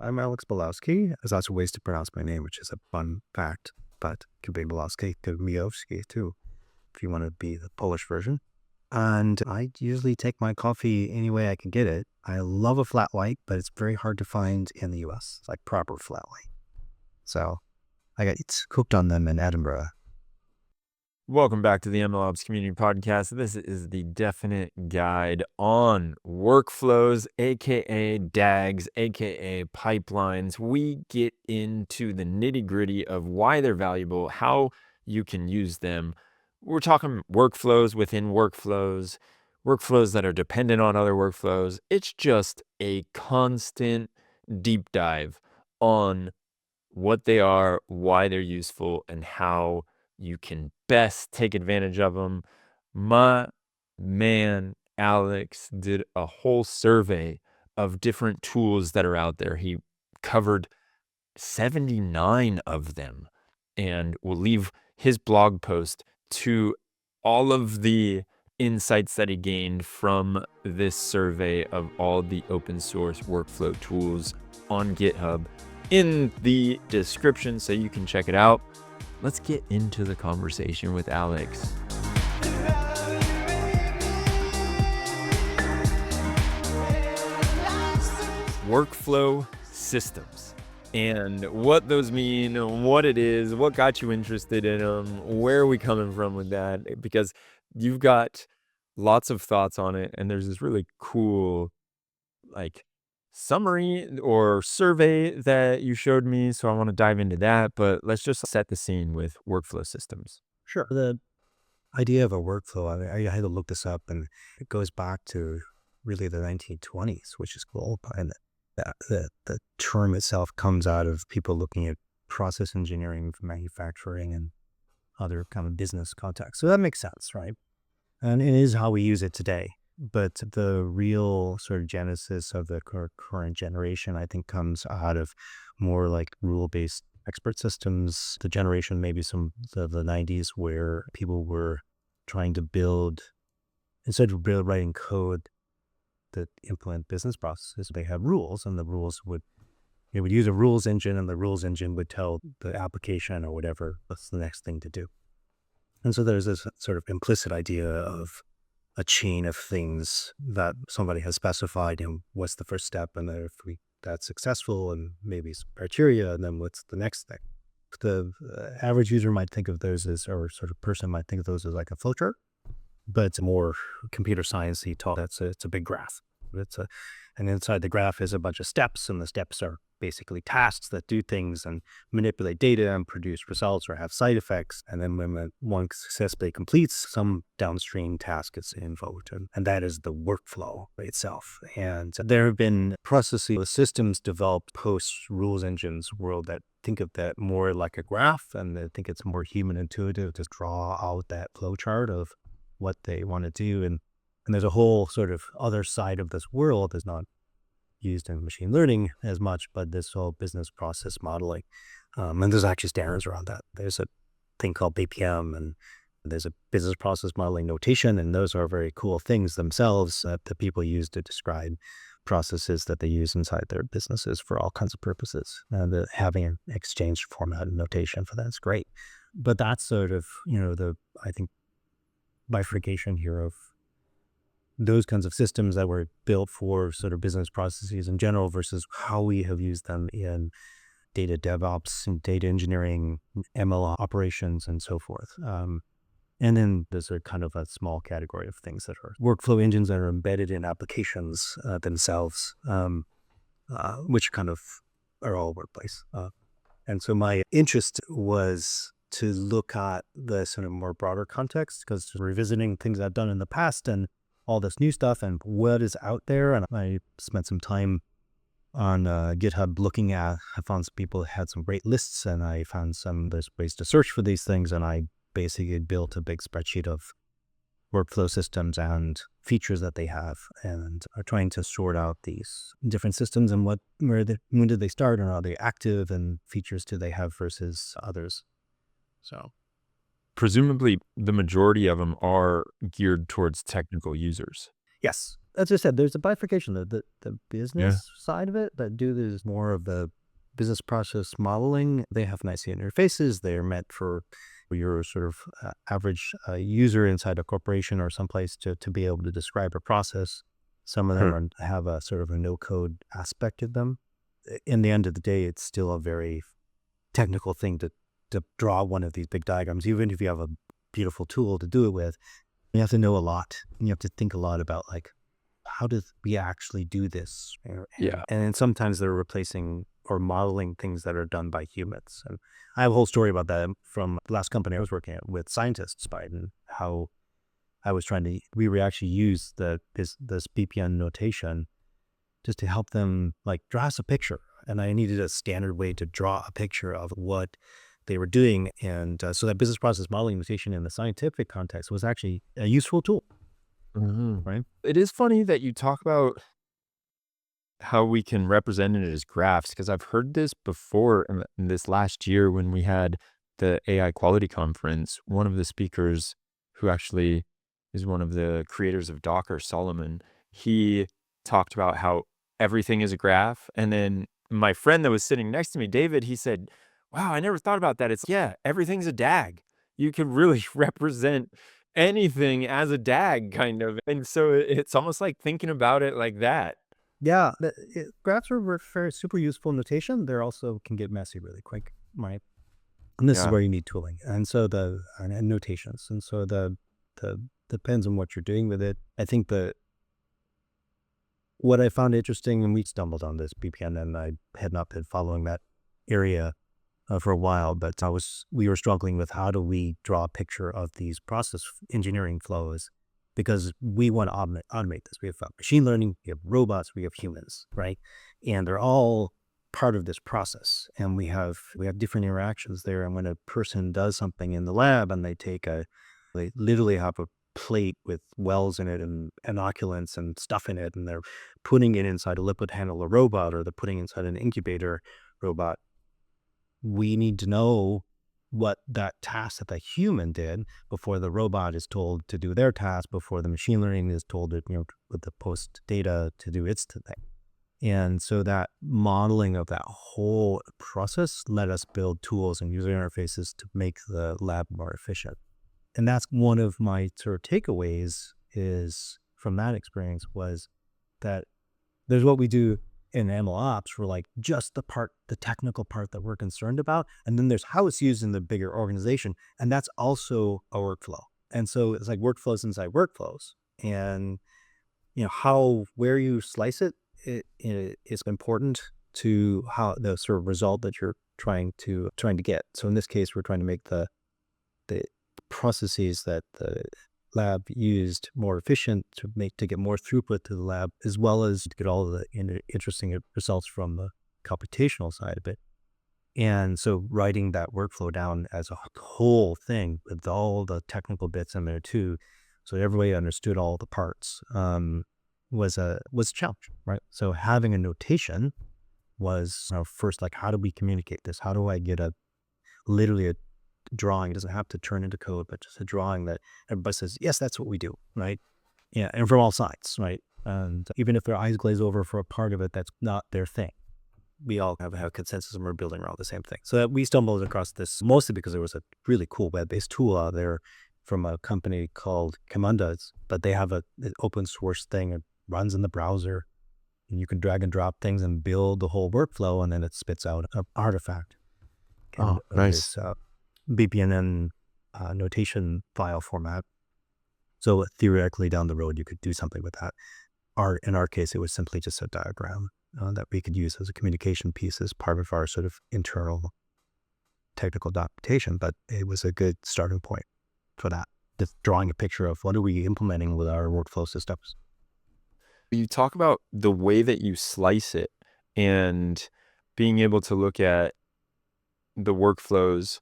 I'm Alex Milowski. There's lots of ways to pronounce my name, which is a fun fact, but it could be Milowski, could be Milowski too, if you want to be the Polish version. And I usually take my coffee any way I can get it. I love a flat white, but it's very hard to find in the US. It's like proper flat white. So I got it's cooked on them in Edinburgh. Welcome back to the MLOps Community Podcast. This is the definite guide on workflows, aka DAGs, aka pipelines. We get into the nitty-gritty of why they're valuable, how you can use them. We're talking workflows within workflows, workflows that are dependent on other workflows. It's just a constant deep dive on what they are, why they're useful, and how you can best take advantage of them. My man, Alex, did a whole survey of different tools that are out there. He covered 79 of them, and we'll leave his blog post to all of the insights that he gained from this survey of all the open source workflow tools on GitHub in the description so you can check it out. Let's get into the conversation with Alex. Workflow systems and what those mean, what it is, what got you interested in them, where are we coming from with that? Because you've got lots of thoughts on it, and there's this really cool summary or survey that you showed me, so I want to dive into that, but let's just set the scene with workflow systems. Sure. The idea of a workflow, I had to look this up, and it goes back to really the 1920s, which is cool. And the term itself comes out of people looking at process engineering for manufacturing and other kind of business contexts. So that makes sense, right? And it is how we use it today. But the real sort of genesis of the current generation, I think, comes out of more like rule-based expert systems. The generation, maybe some of the 90s, where people were trying to build, instead of writing code that implement business processes, they have rules, and the rules would use a rules engine, and the rules engine would tell the application or whatever what's the next thing to do. And so there's this sort of implicit idea of a chain of things that somebody has specified, and what's the first step, and then if that's successful, and maybe some criteria, and then what's the next thing. The average user might think of those as, or sort of person might think of those as like a flowchart, but it's more computer science-y talk. It's a big graph. And inside the graph is a bunch of steps, and the steps are basically tasks that do things and manipulate data and produce results or have side effects. And then when one successfully completes, some downstream task is invoked, and that is the workflow itself. And there have been processes, systems developed post rules engines world that think of that more like a graph, and they think it's more human intuitive to draw out that flow chart of what they want to do. And there's a whole sort of other side of this world that's not used in machine learning as much, but this whole business process modeling. And there's actually standards around that. There's a thing called BPM, and there's a business process modeling notation, and those are very cool things themselves that people use to describe processes that they use inside their businesses for all kinds of purposes. And having an exchange format and notation for that is great. But that's sort of, I think, bifurcation here of those kinds of systems that were built for sort of business processes in general versus how we have used them in data DevOps and data engineering, ML operations, and so forth. And then there's a kind of a small category of things that are workflow engines that are embedded in applications themselves, which kind of are all over the place. And so my interest was to look at the sort of more broader context, because revisiting things I've done in the past and all this new stuff and what is out there. And I spent some time on GitHub looking at, I found some people had some great lists, and I found there's ways to search for these things. And I basically built a big spreadsheet of workflow systems and features that they have, and are trying to sort out these different systems and when did they start, and are they active, and features do they have versus others. So Presumably, the majority of them are geared towards technical users. yes, as I said, there's a bifurcation. The Yeah. business side of it that do this more of the business process modeling. They have nice interfaces. They're meant for your sort of average user inside a corporation or someplace to be able to describe a process. Some of them Huh. have a sort of a no-code aspect of them. In the end of the day, it's still a very technical thing to draw one of these big diagrams, even if you have a beautiful tool to do it with. You have to know a lot, and you have to think a lot about like, how do we actually do this? Yeah. And then sometimes they're replacing or modeling things that are done by humans. And I have a whole story about that from the last company I was working at with scientists, by and how I was trying to, we were actually use this BPN notation just to help them like draw us a picture. And I needed a standard way to draw a picture of what they were doing. And so that business process modeling notation in the scientific context was actually a useful tool, Mhm. right? It is funny that you talk about how we can represent it as graphs, because I've heard this before in this last year when we had the AI quality conference. One of the speakers, who actually is one of the creators of Docker, Solomon, he talked about how everything is a graph. And then my friend that was sitting next to me, David, he said, wow, I never thought about that. It's, yeah, everything's a DAG. You can really represent anything as a DAG, kind of. And so it's almost like thinking about it like that. Yeah, graphs are very super useful notation. They're also can get messy really quick, right? And this is Yeah. where you need tooling, and so and notations, and so the depends on what you're doing with it. I think what I found interesting, and we stumbled on this BPN, and I had not been following that area for a while, but we were struggling with how do we draw a picture of these process engineering flows, because we want to automate this. We have machine learning, we have robots, we have humans, right? And they're all part of this process. And we have different interactions there. And when a person does something in the lab and they literally have a plate with wells in it and inoculants and stuff in it, and they're putting it inside a lipid handler robot, or they're putting it inside an incubator robot, we need to know what that task that the human did before the robot is told to do their task, before the machine learning is told to, with the post data to do its thing. And so that modeling of that whole process let us build tools and user interfaces to make the lab more efficient. And that's one of my sort of takeaways is from that experience was that there's what we do in MLOps for like just the technical part that we're concerned about. And then there's how it's used in the bigger organization. And that's also a workflow. And so it's like workflows inside workflows. And, where you slice it is important to how the sort of result that you're trying to get. So in this case, we're trying to make the processes that the lab used more efficient to get more throughput to the lab, as well as to get all of the interesting results from the computational side of it. And so writing that workflow down as a whole thing with all the technical bits in there too, so everybody understood all the parts, was a challenge, right? So having a notation was first, like, how do we communicate this? How do I get literally a drawing? It doesn't have to turn into code, but just a drawing that everybody says, yes, that's what we do, right? Yeah, and from all sides, right? And even if their eyes glaze over for a part of it, that's not their thing. We all have a consensus and we're building around the same thing. So that we stumbled across this mostly because there was a really cool web-based tool out there from a company called Comandas, but they have an open source thing. It runs in the browser, and you can drag and drop things and build the whole workflow, and then it spits out an artifact Oh, of nice. this BPNN notation file format. So theoretically, down the road, you could do something with that. In our case, it was simply just a diagram that we could use as a communication piece as part of our sort of internal technical documentation. But it was a good starting point for that. Just drawing a picture of what are we implementing with our workflow systems. You talk about the way that you slice it and being able to look at the workflows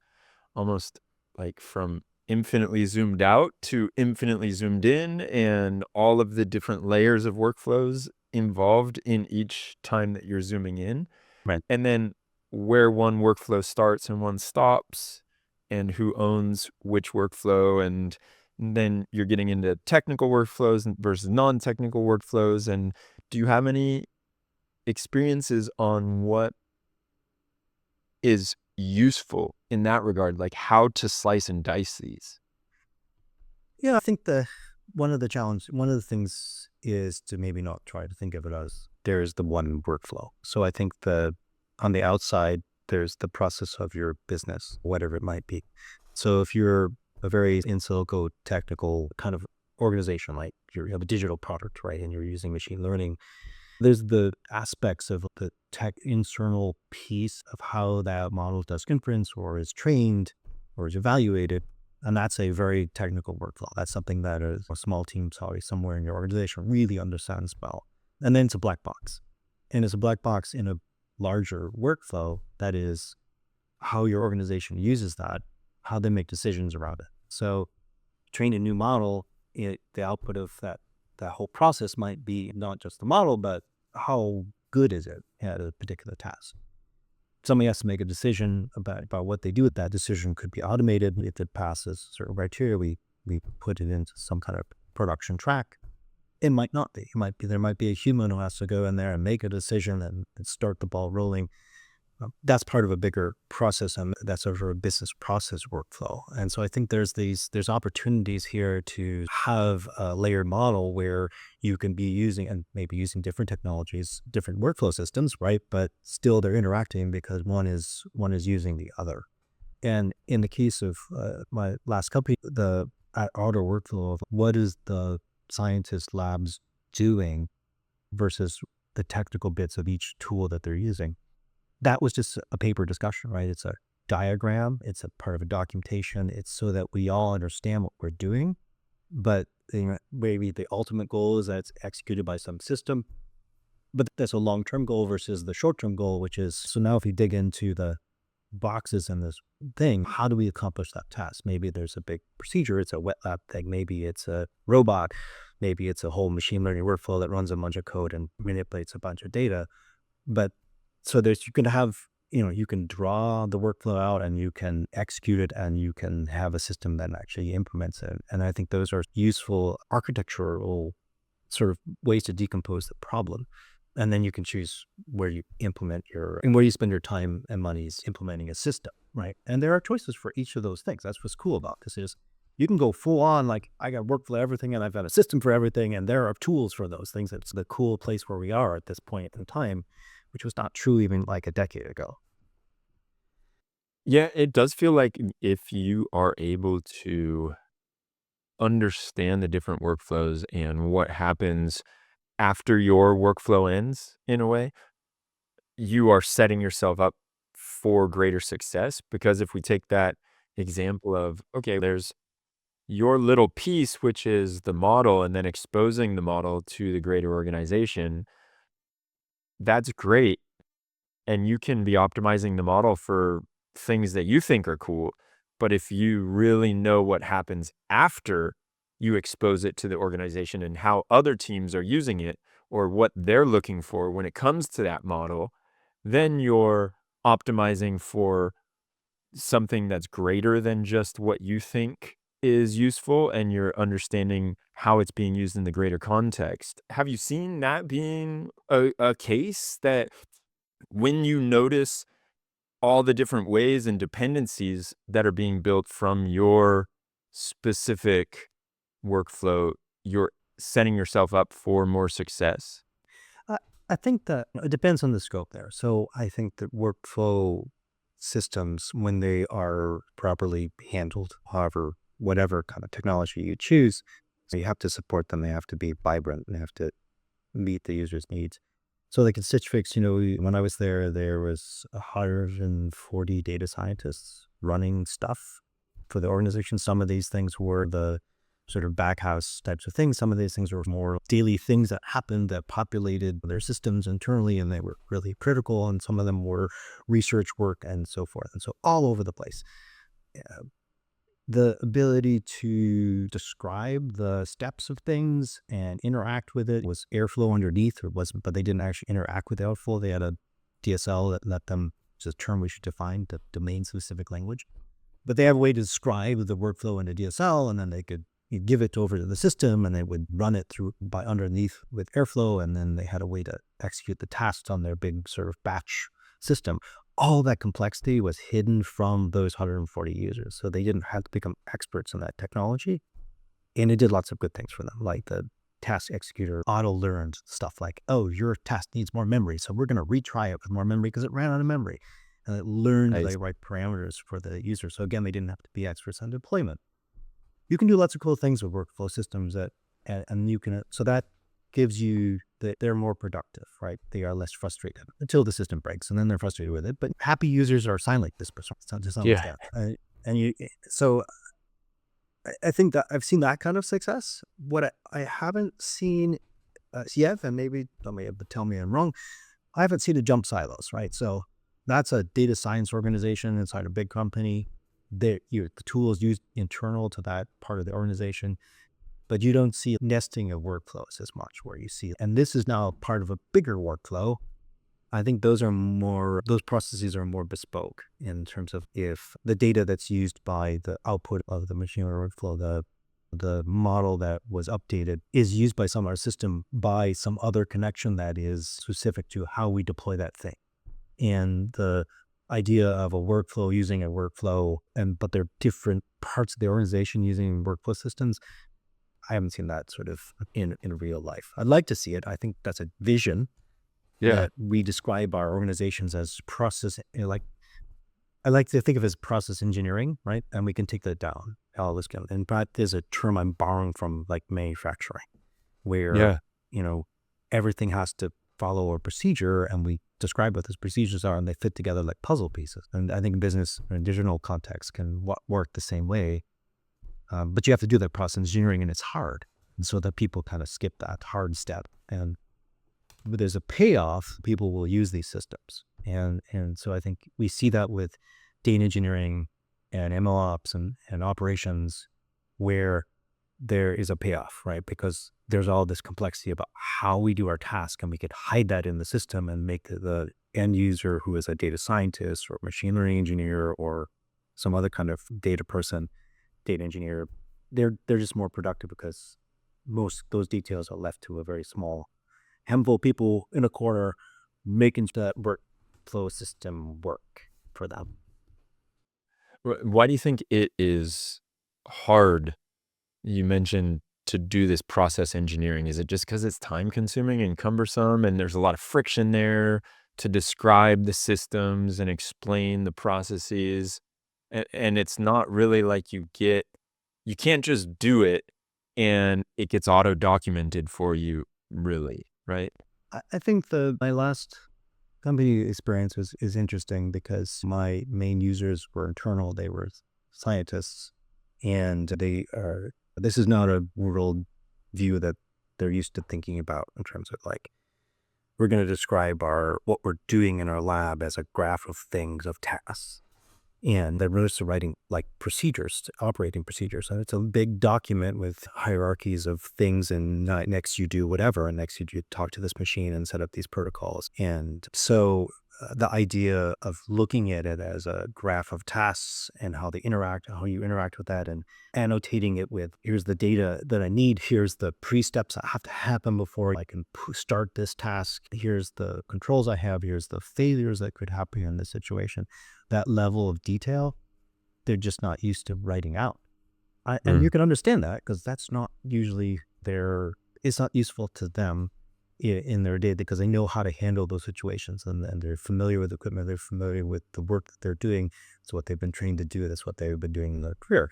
almost like from infinitely zoomed out to infinitely zoomed in, and all of the different layers of workflows involved in each time that you're zooming in. Right. And then where one workflow starts and one stops, and who owns which workflow, and then you're getting into technical workflows versus non-technical workflows. And do you have any experiences on what is useful in that regard, like how to slice and dice these? Yeah, I think one of the things is to maybe not try to think of it as there's the one workflow. So I think on the outside, there's the process of your business, whatever it might be. So if you're a very in silico technical kind of organization, like you have a digital product, right, and you're using machine learning, there's the aspects of the tech internal piece of how that model does inference or is trained or is evaluated. And that's a very technical workflow. That's something that a small team, sorry, somewhere in your organization really understands well. And then it's a black box. And it's a black box in a larger workflow that is how your organization uses that, how they make decisions around it. So train a new model, the output of that whole process might be not just the model, but how good is it at a particular task. Somebody has to make a decision about what they do with that. Decision could be automated. If it passes certain criteria, we put it into some kind of production track. It might not be. There might be a human who has to go in there and make a decision and start the ball rolling. That's part of a bigger process, and that's sort of a business process workflow. And so I think there's opportunities here to have a layered model where you can be using different technologies, different workflow systems, right? But still they're interacting because one is using the other. And in the case of my last company, the auto workflow of what is the scientist labs doing versus the technical bits of each tool that they're using. That was just a paper discussion, right? It's a diagram. It's a part of a documentation. It's so that we all understand what we're doing. But maybe the ultimate goal is that it's executed by some system. But that's a long-term goal versus the short-term goal, which is, so now if you dig into the boxes in this thing, how do we accomplish that task? Maybe there's a big procedure. It's a wet lab thing. Maybe it's a robot. Maybe it's a whole machine learning workflow that runs a bunch of code and manipulates a bunch of data. But so you can draw the workflow out and you can execute it and you can have a system that actually implements it. And I think those are useful architectural sort of ways to decompose the problem. And then you can choose where you where you spend your time and monies implementing a system, right? And there are choices for each of those things. That's what's cool about this is you can go full on, like I got workflow everything and I've got a system for everything. And there are tools for those things. It's the cool place where we are at this point in time, which was not true even like a decade ago. Yeah, it does feel like if you are able to understand the different workflows and what happens after your workflow ends, in a way, you are setting yourself up for greater success. Because if we take that example of, okay, there's your little piece, which is the model, and then exposing the model to the greater organization, that's great. And you can be optimizing the model for things that you think are cool. But if you really know what happens after you expose it to the organization and how other teams are using it or what they're looking for when it comes to that model, then you're optimizing for something that's greater than just what you think is useful, and you're understanding how it's being used in the greater context. Have you seen that being a case that when you notice all the different ways and dependencies that are being built from your specific workflow, you're setting yourself up for more success? I, I think that it depends on the scope there. So I think that workflow systems, when they are properly handled, however, whatever kind of technology you choose, you have to support them. They have to be vibrant and they have to meet the user's needs. So like in Stitchfix, when I was there was 140 data scientists running stuff for the organization. Some of these things were the sort of backhouse types of things. Some of these things were more daily things that happened that populated their systems internally, and they were really critical. And some of them were research work and so forth. And so all over the place. The ability to describe the steps of things and interact with it was airflow underneath, but they didn't actually interact with the airflow. They had a DSL that let them, it's a term we should define, the domain specific language. But they have a way to describe the workflow in a DSL, and then they could you'd give it over to the system and it would run it through by underneath with Airflow. And then they had a way to execute the tasks on their big sort of batch system. All that complexity was hidden from those 140 users. So they didn't have to become experts in that technology. And it did lots of good things for them, like the task executor auto-learned stuff like, oh, your task needs more memory, so we're going to retry it with more memory because it ran out of memory. And it learned Nice. the right parameters for the user. So again, they didn't have to be experts on deployment. You can do lots of cool things with workflow systems and you can, so that gives you that they're more productive, right? They are less frustrated until the system breaks and then they're frustrated with it. But happy users are silent like this person to some Yeah. extent. So I think that I've seen that kind of success. What I haven't seen yet, and maybe somebody have to tell me I'm wrong, I haven't seen the jump silos, right? So that's a data science organization inside a big company. The tool is used internal to that part of the organization, but you don't see nesting of workflows as much where you see, and this is now part of a bigger workflow. I think those processes are more bespoke in terms of if the data that's used by the output of the machine learning workflow, the model that was updated is used by some other system by some other connection that is specific to how we deploy that thing. And the idea of a workflow using a workflow, but they're different parts of the organization using workflow systems. I haven't seen that sort of in real life. I'd like to see it. I think that's a vision. Yeah. That we describe our organizations as process, like I like to think of it as process engineering, right? And we can take that down. But there's a term I'm borrowing from like manufacturing, where Yeah. everything has to follow a procedure, and we describe what those procedures are, and they fit together like puzzle pieces. And I think business and digital context can work the same way, but you have to do that process engineering, and it's hard, and so that people kind of skip that hard step. But there's a payoff, people will use these systems. And so I think we see that with data engineering and MLOps and operations where there is a payoff, right? Because there's all this complexity about how we do our task, and we could hide that in the system and make the end user, who is a data scientist or machine learning engineer or some other kind of data person, data engineer, they're just more productive because most those details are left to a very small handful of people in a corner making that workflow system work for them. Why do you think it is hard, you mentioned, to do this process engineering? Is it just because it's time consuming and cumbersome and there's a lot of friction there to describe the systems and explain the processes? And it's not really like you can't just do it and it gets auto documented for you, really, right? I think my last company experience is interesting because my main users were internal. They were scientists, and this is not a world view that they're used to thinking about in terms of like, we're going to describe what we're doing in our lab as a graph of things, of tasks. And they're really writing like procedures, operating procedures. And it's a big document with hierarchies of things, and next you do whatever, and next you talk to this machine and set up these protocols. And so the idea of looking at it as a graph of tasks and how they interact, how you interact with that, and annotating it with, here's the data that I need, here's the pre-steps that have to happen before I can start this task, here's the controls I have, here's the failures that could happen in this situation. That level of detail, they're just not used to writing out. And you can understand that because that's not usually it's not useful to them in their day, because they know how to handle those situations, and they're familiar with the equipment, they're familiar with the work that they're doing. It's what they've been trained to do. That's what they've been doing in their career.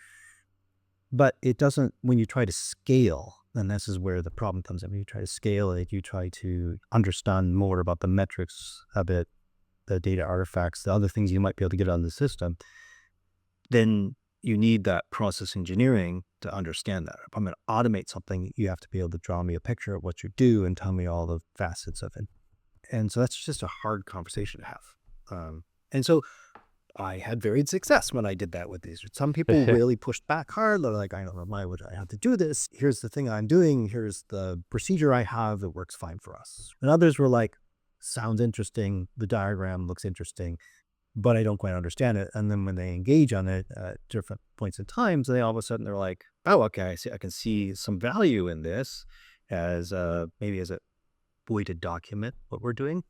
But it doesn't, when you try to scale, and this is where the problem comes in, when you try to scale it, you try to understand more about the metrics of it, the data artifacts, the other things you might be able to get on the system, then you need that process engineering to understand that. If I'm going to automate something, you have to be able to draw me a picture of what you do and tell me all the facets of it. And so that's just a hard conversation to have. And so I had varied success when I did that with these. Some people really pushed back hard. They're like, I don't know why would I have to do this? Here's the thing I'm doing. Here's the procedure I have that works fine for us. And others were like, sounds interesting. The diagram looks interesting. but I don't quite understand it. And then when they engage on it at different points in time, they all of a sudden they're like, oh, okay, I can see some value in this as maybe as a way to document what we're doing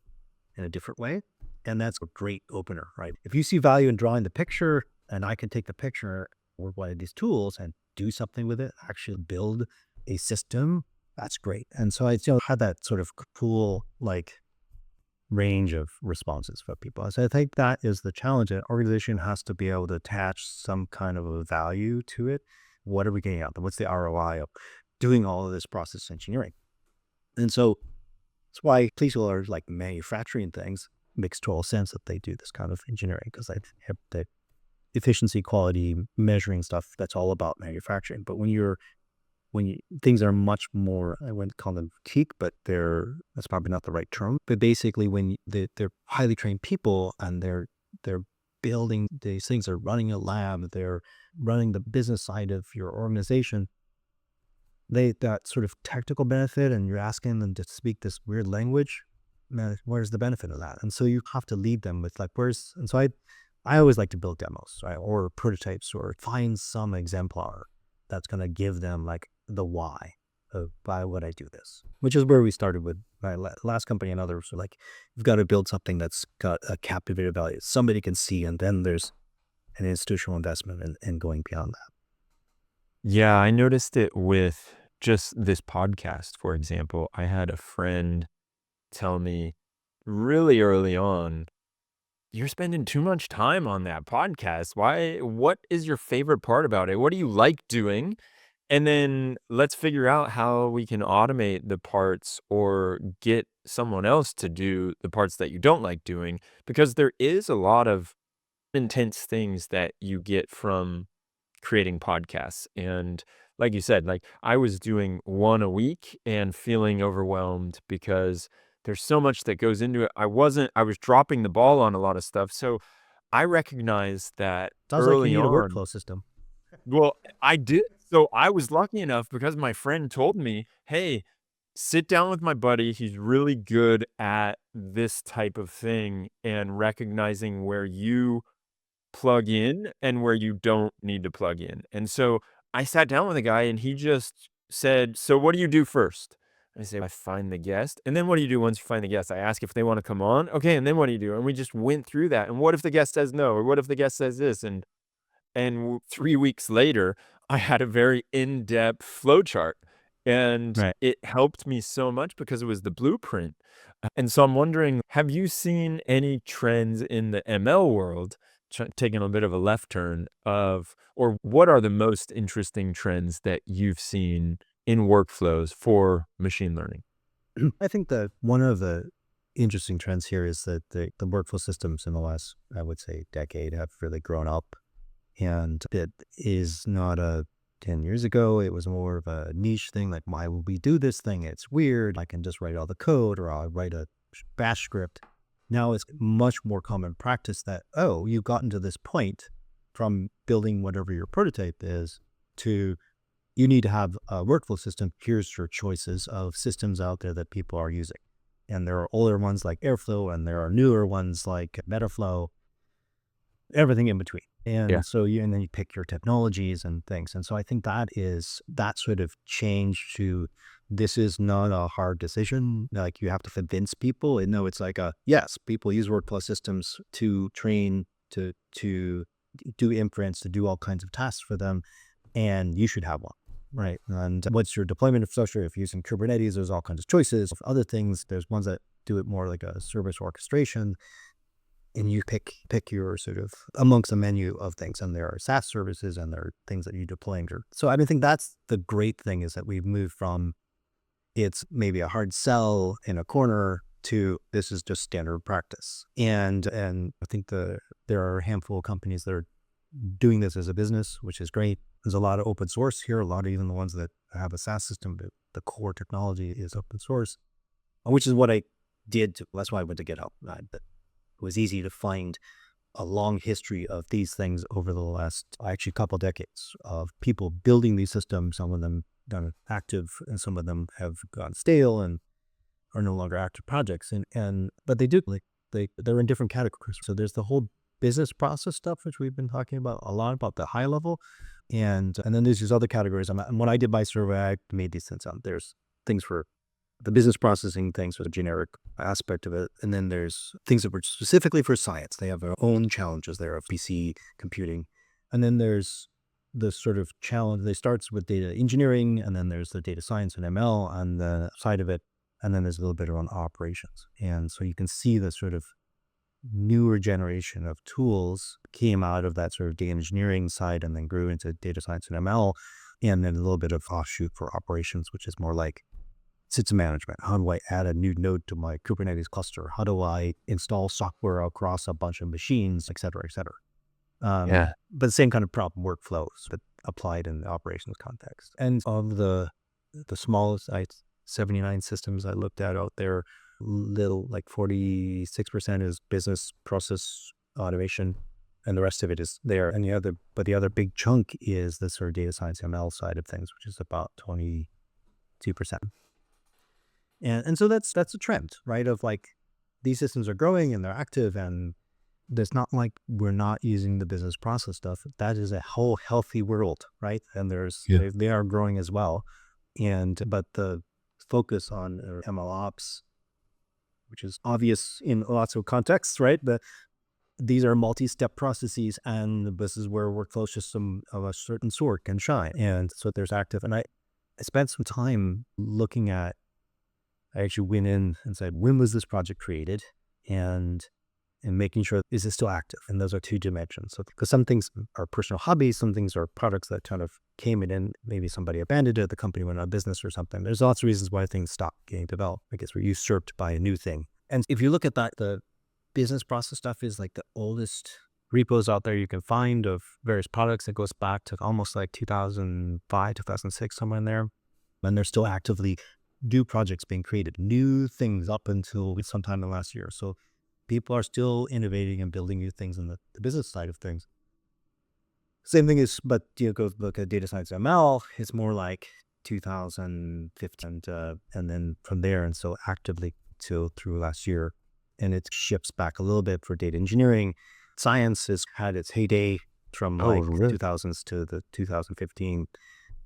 in a different way. And that's a great opener, right? If you see value in drawing the picture and I can take the picture or one of these tools and do something with it, actually build a system, that's great. And so I had that sort of cool, like, range of responses for people. So I think that is the challenge. An organization has to be able to attach some kind of a value to it. What are we getting out of them? What's the ROI of doing all of this process engineering? And so that's why people are like manufacturing things. Makes total sense that they do this kind of engineering because they have the efficiency, quality, measuring stuff. That's all about manufacturing. But things are much more, I wouldn't call them boutique, but that's probably not the right term. But basically when they're highly trained people and they're building these things, they're running a lab, they're running the business side of your organization, that sort of technical benefit, and you're asking them to speak this weird language, man, where's the benefit of that? And so you have to lead them with like, and so I always like to build demos, right? Or prototypes, or find some exemplar that's going to give them like the why of why would I do this, which is where we started with my last company and others. So like, you've got to build something that's got a captivated value somebody can see, and then there's an institutional investment and going beyond that. Yeah, I noticed it with just this podcast, for example. I had a friend tell me really early on, you're spending too much time on that podcast. Why? What is your favorite part about it? What do you like doing? And then let's figure out how we can automate the parts or get someone else to do the parts that you don't like doing, because there is a lot of intense things that you get from creating podcasts. And like you said, like I was doing one a week and feeling overwhelmed because there's so much that goes into it. I was dropping the ball on a lot of stuff. So I recognized that Sounds like you early need a on. workflow system. Well, I did. So I was lucky enough because my friend told me, hey, sit down with my buddy. He's really good at this type of thing and recognizing where you plug in and where you don't need to plug in. And so I sat down with a guy and he just said, so what do you do first? I say, I find the guest. And then what do you do once you find the guest? I ask if they want to come on. Okay. And then what do you do? And we just went through that. And what if the guest says no? Or what if the guest says this? And 3 weeks later, I had a very in-depth flow chart, and Right. it helped me so much because it was the blueprint. And so I'm wondering, have you seen any trends in the ML world, taking a bit of a left turn or what are the most interesting trends that you've seen in workflows for machine learning? I think that one of the interesting trends here is that the workflow systems in the last, I would say, decade have really grown up. And it is not 10 years ago, it was more of a niche thing. Like, why would we do this thing? It's weird. I can just write all the code, or I'll write a bash script. Now it's much more common practice that, oh, you've gotten to this point from building whatever your prototype is to you need to have a workflow system. Here's your choices of systems out there that people are using. And there are older ones like Airflow, and there are newer ones like Metaflow, everything in between. Yeah. And so and then you pick your technologies and things. And so I think that sort of change to, this is not a hard decision. Like, you have to convince people. And no, it's like yes, people use workflow systems to train, to do inference, to do all kinds of tasks for them. And you should have one. Right. And what's your deployment infrastructure? If you're using Kubernetes, there's all kinds of choices of other things. There's ones that do it more like a service orchestration. And you pick your sort of amongst a menu of things, and there are SaaS services and there are things that you deploy. So I think that's the great thing, is that we've moved from it's maybe a hard sell in a corner to this is just standard practice. And I think there are a handful of companies that are doing this as a business, which is great. There's a lot of open source here, a lot of even the ones that have a SaaS system, but the core technology is open source, which is what I did. That's why I went to GitHub. It was easy to find a long history of these things over the last actually couple decades of people building these systems. Some of them done active, and some of them have gone stale and are no longer active projects. But they do, like, they're in different categories. So there's the whole business process stuff, which we've been talking about a lot about the high level. And then there's these other categories. And when I did my survey, I made these things out. There's things for the business processing things for the generic aspect of it. And then there's things that were specifically for science. They have their own challenges there of PC computing. And then there's the sort of challenge. They starts with data engineering, and then there's the data science and ML on the side of it. And then there's a little bit around operations. And so you can see the sort of newer generation of tools came out of that sort of data engineering side and then grew into data science and ML, and then a little bit of offshoot for operations, which is more like system management. How do I add a new node to my Kubernetes cluster? How do I install software across a bunch of machines, et cetera, et cetera. Yeah. But the same kind of problem workflows, but applied in the operations context. And of the smallest 79 systems I looked at out there, little like 46% is business process automation, and the rest of it is there. And the other big chunk is the sort of data science ML side of things, which is about 22%. And so that's a trend, right? Of like these systems are growing and they're active, and it's not like we're not using the business process stuff. That is a whole healthy world, right? And they are growing as well. But the focus on MLOps, which is obvious in lots of contexts, right? These are multi-step processes, and this is where workflow system of a certain sort can shine. And so there's active. And I spent some time looking at, I actually went in and said, when was this project created? And making sure, is it still active? And those are two dimensions. So, because some things are personal hobbies, some things are products that kind of came in and maybe somebody abandoned it, the company went out of business or something. There's lots of reasons why things stop getting developed. I guess we're usurped by a new thing. And if you look at that, the business process stuff is like the oldest repos out there you can find of various products. It goes back to almost like 2005, 2006, somewhere in there. And there's still actively new projects being created, new things up until sometime in the last year. So people are still innovating and building new things in the business side of things. Same thing is, but go look at data science ML, it's more like 2015, and then from there, and so actively till through last year. And it shifts back a little bit for data engineering. Science has had its heyday from like really? 2000s to the 2015.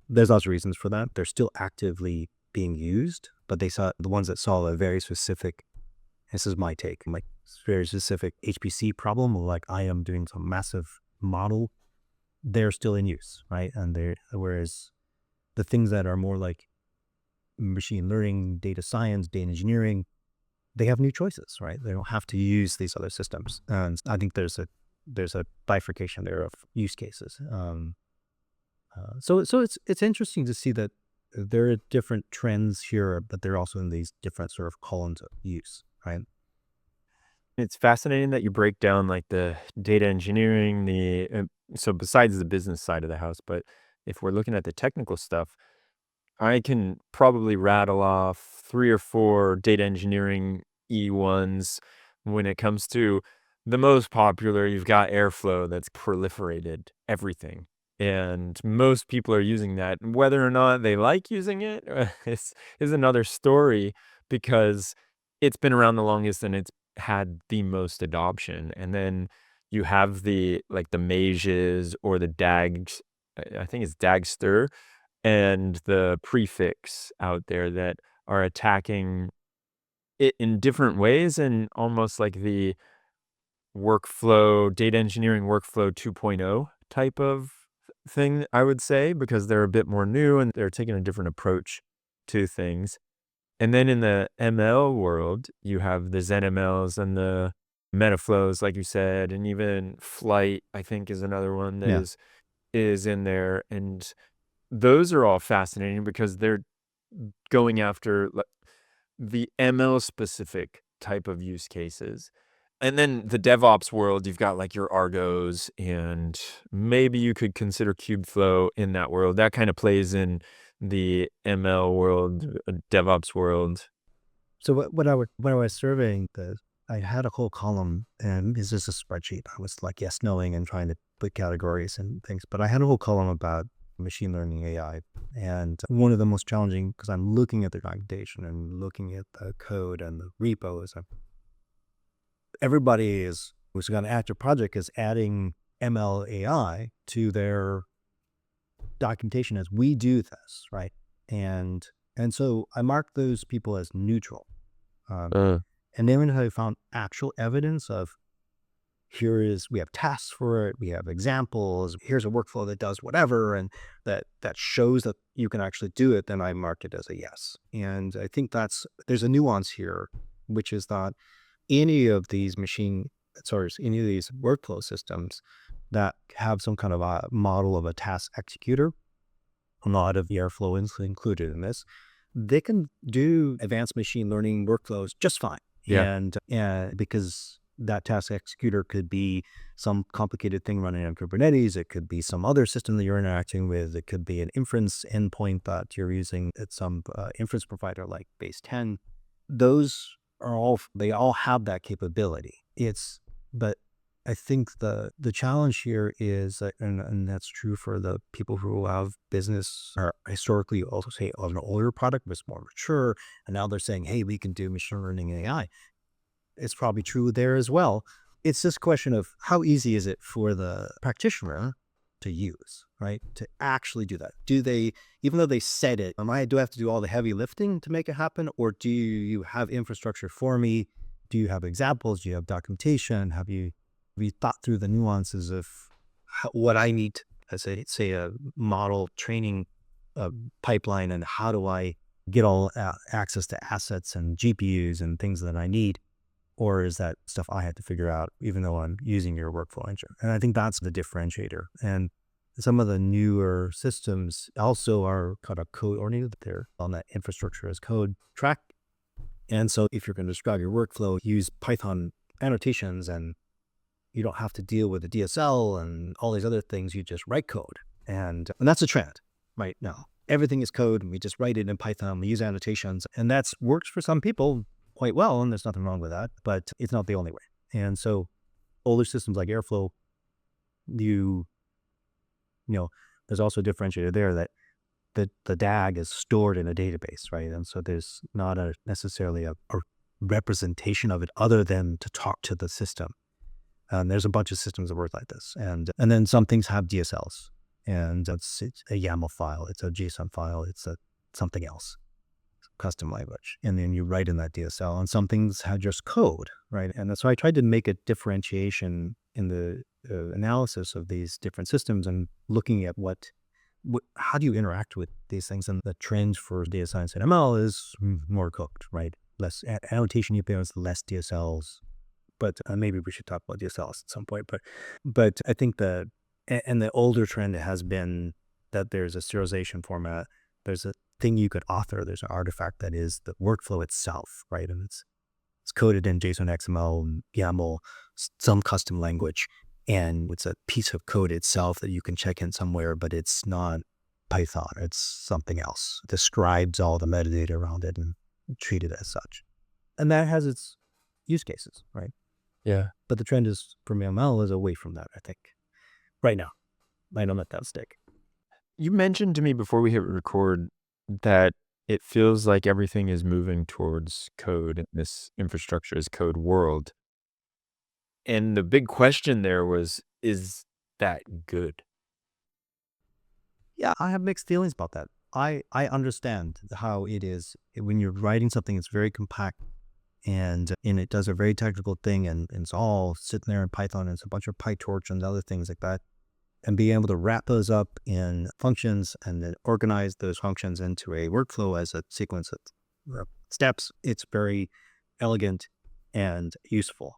There's lots of reasons for that. They're still actively being used, but they saw the ones that solve a very specific, this is my take, like very specific HPC problem, like I am doing some massive model, they're still in use, right? And whereas the things that are more like machine learning, data science, data engineering, they have new choices, right? They don't have to use these other systems. And I think there's a bifurcation there of use cases. So it's interesting to see that there are different trends here, but they're also in these different sort of columns of use, right? It's fascinating that you break down like the data engineering, so besides the business side of the house, but if we're looking at the technical stuff, I can probably rattle off 3 or 4 data engineering E1s when it comes to the most popular. You've got Airflow that's proliferated everything, and most people are using that. Whether or not they like using it is another story, because it's been around the longest and it's had the most adoption. And then you have the Mages or the DAGs. I think it's Dagster, and the prefix out there that are attacking it in different ways, and almost like the data engineering workflow 2.0 type of thing, I would say, because they're a bit more new and they're taking a different approach to things. And then in the ML world, you have the ZenMLs and the Metaflows, like you said, and even Flight, I think, is another one that Yeah. is in there. And those are all fascinating because they're going after the ML specific type of use cases. And then the DevOps world, you've got like your Argos, and maybe you could consider Kubeflow in that world. That kind of plays in the ML world, DevOps world. So when I was surveying I had a whole column, and it's just a spreadsheet. I was like yes, knowing and trying to put categories and things, but I had a whole column about machine learning AI. And one of the most challenging, because I'm looking at the documentation and looking at the code and the repos, everybody is which is an active project, is adding MLAI to their documentation as we do this, right? And so I mark those people as neutral. Uh, And then when I found actual evidence of we have tasks for it, we have examples, here's a workflow that does whatever, and that shows that you can actually do it, then I mark it as a yes. And I think there's a nuance here, which is that any of these any of these workflow systems that have some kind of a model of a task executor, a lot of the Airflow is included in this, they can do advanced machine learning workflows just fine. yeah. And because that task executor could be some complicated thing running on Kubernetes. It could be some other system that you're interacting with. It could be an inference endpoint that you're using at some inference provider like Base 10. Those they all have that capability. But I think the challenge here is, and that's true for the people who have business or historically also say of an older product was more mature, and now they're saying, hey, we can do machine learning AI. It's probably true there as well. It's this question of how easy is it for the practitioner to use, right? To actually do that. Do they, even though they said it, do I have to do all the heavy lifting to make it happen? Or do you have infrastructure for me? Do you have examples? Do you have documentation? Have you thought through the nuances of what I need as say a model training pipeline, and how do I get all access to assets and GPUs and things that I need? Or is that stuff I had to figure out, even though I'm using your workflow engine? And I think that's the differentiator. And some of the newer systems also are kind of code oriented. They're on that infrastructure as code track. And so if you're going to describe your workflow, use Python annotations, and you don't have to deal with the DSL and all these other things. You just write code. And that's a trend right now. Everything is code, and we just write it in Python. We use annotations, and that works for some people quite well, and there's nothing wrong with that, but it's not the only way. And so older systems like Airflow, you know, there's also a differentiator there that the DAG is stored in a database, right? And so there's not necessarily a representation of it other than to talk to the system. And there's a bunch of systems that work like this. And then some things have DSLs, and it's a YAML file, it's a JSON file, it's something else, custom language, and then you write in that DSL, and some things have just code, right? And so I tried to make a differentiation in the analysis of these different systems and looking at how do you interact with these things. And the trend for data science and ML is more code, right? Less annotation UPOs, less DSLs, but maybe we should talk about DSLs at some point. But I think the older trend has been that there's a serialization format. There's a thing you could author. There's an artifact that is the workflow itself, right? And it's coded in JSON, XML, YAML, some custom language, and it's a piece of code itself that you can check in somewhere, but it's not Python. It's something else. It describes all the metadata around it and treat it as such. And that has its use cases, right? Yeah. But the trend is from ML is away from that, I think, right now. I don't let that stick. You mentioned to me before we hit record that it feels like everything is moving towards code in this infrastructure as code world. And the big question there was, is that good? Yeah, I have mixed feelings about that. I understand how it is when you're writing something, it's very compact, and it does a very technical thing, and it's all sitting there in Python, and it's a bunch of PyTorch and other things like that. And being able to wrap those up in functions and then organize those functions into a workflow as a sequence of steps, it's very elegant and useful.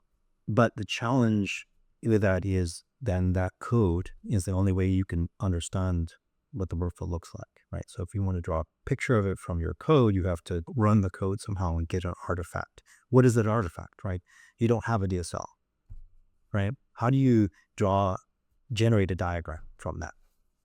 But the challenge with that is then that code is the only way you can understand what the workflow looks like, right? So if you want to draw a picture of it from your code, you have to run the code somehow and get an artifact. What is that artifact, right? You don't have a DSL, right? How do you generate a diagram from that?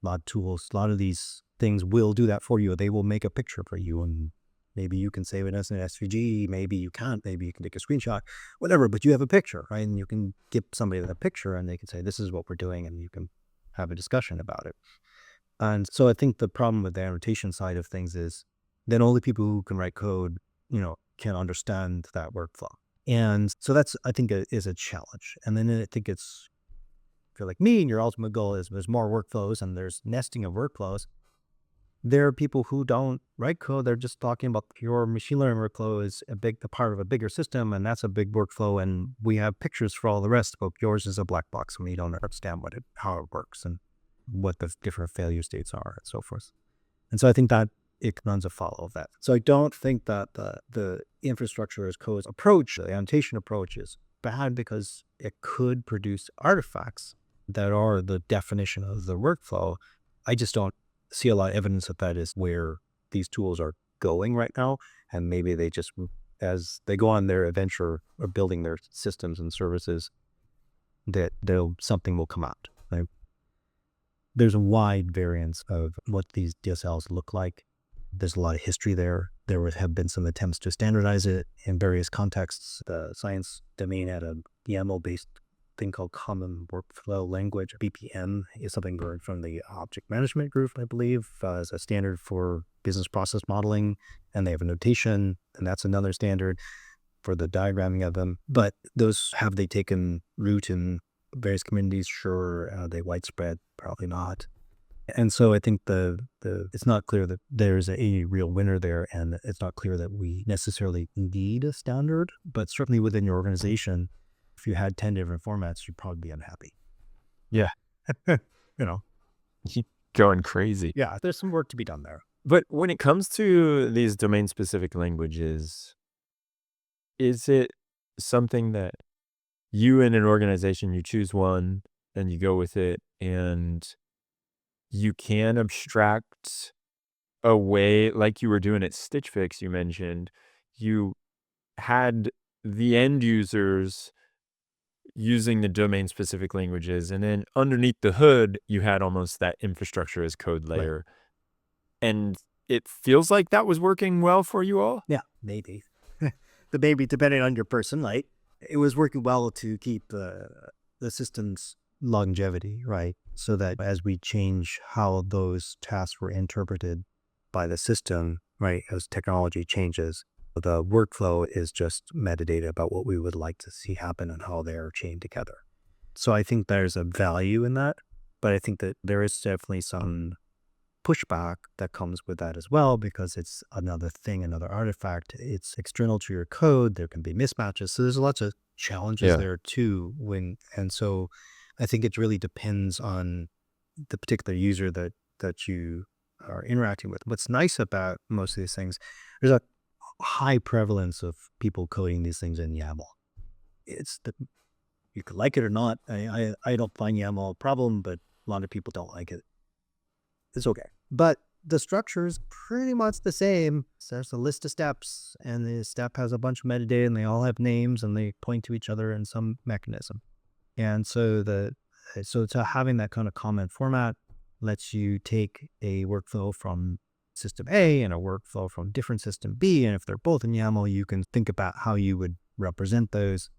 A lot of tools, a lot of these things will do that for you. They will make a picture for you, and maybe you can save it as an SVG, maybe you can't, maybe you can take a screenshot, whatever, but you have a picture, right? And you can give somebody that picture, and they can say, this is what we're doing, and you can have a discussion about it. And so I think the problem with the annotation side of things is then only people who can write code, can understand that workflow. And so that's, I think, is a challenge. And then I think it's, if you're like me and your ultimate goal is there's more workflows and there's nesting of workflows, there are people who don't write code. They're just talking about your machine learning workflow is a part of a bigger system, and that's a big workflow. And we have pictures for all the rest, but yours is a black box when you don't understand how it works and what the different failure states are and so forth. And so I think that it runs afoul of that. So I don't think that the infrastructure as code approach, the annotation approach, is bad because it could produce artifacts that are the definition of the workflow. I just don't see a lot of evidence that is where these tools are going right now. And maybe they just, as they go on their adventure of building their systems and services, that something will come out. Right? There's a wide variance of what these DSLs look like. There's a lot of history there. There have been some attempts to standardize it in various contexts. The science domain had a YAML-based thing called Common Workflow Language. BPM is something borrowed from the object management group, I believe, as a standard for business process modeling. And they have a notation, and that's another standard for the diagramming of them. But have they taken root in various communities? Sure. Are they widespread? Probably not. And so I think it's not clear that there's a real winner there, and it's not clear that we necessarily need a standard, but certainly within your organization, if you had 10 different formats, you'd probably be unhappy. Yeah. Keep going crazy. Yeah, there's some work to be done there. But when it comes to these domain-specific languages, is it something that you in an organization, you choose one and you go with it, and you can abstract away, like you were doing at Stitchfix, you mentioned, you had the end users using the domain-specific languages, and then underneath the hood, you had almost that infrastructure as code layer. Right. And it feels like that was working well for you all? Yeah, maybe. The maybe, depending on your person, right? It was working well to keep the system's longevity, right? So that as we change how those tasks were interpreted by the system, right, as technology changes, the workflow is just metadata about what we would like to see happen and how they're chained together. So I think there's a value in that, but I think that there is definitely some pushback that comes with that as well, because it's another thing, another artifact. It's external to your code. There can be mismatches. So there's lots of challenges there too. And so I think it really depends on the particular user that you are interacting with. What's nice about most of these things, there's a high prevalence of people coding these things in YAML. You could like it or not. I don't find YAML a problem, but a lot of people don't like it. It's okay. But the structure is pretty much the same. So there's a list of steps, and the step has a bunch of metadata, and they all have names, and they point to each other in some mechanism. And so having that kind of common format lets you take a workflow from system A and a workflow from different system B. And if they're both in YAML, you can think about how you would represent those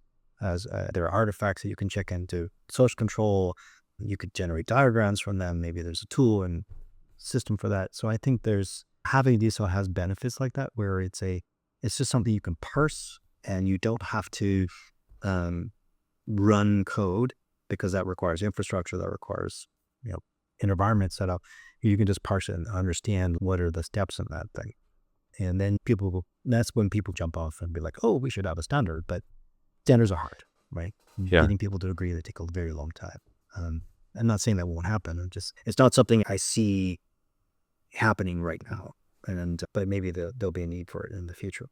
as there are artifacts that you can check into source control. You could generate diagrams from them. Maybe there's a tool and system for that. So I think having DSL has benefits like that, where it's just something you can parse, and you don't have to run code, because that requires infrastructure, that requires an environment set up. You can just parse it and understand what are the steps in that thing. And then that's when people jump off and be like, oh, we should have a standard. But standards are hard, right? Yeah. Getting people to agree, they take a very long time. I'm not saying that won't happen. It's not something I see happening right now. But maybe there'll be a need for it in the future.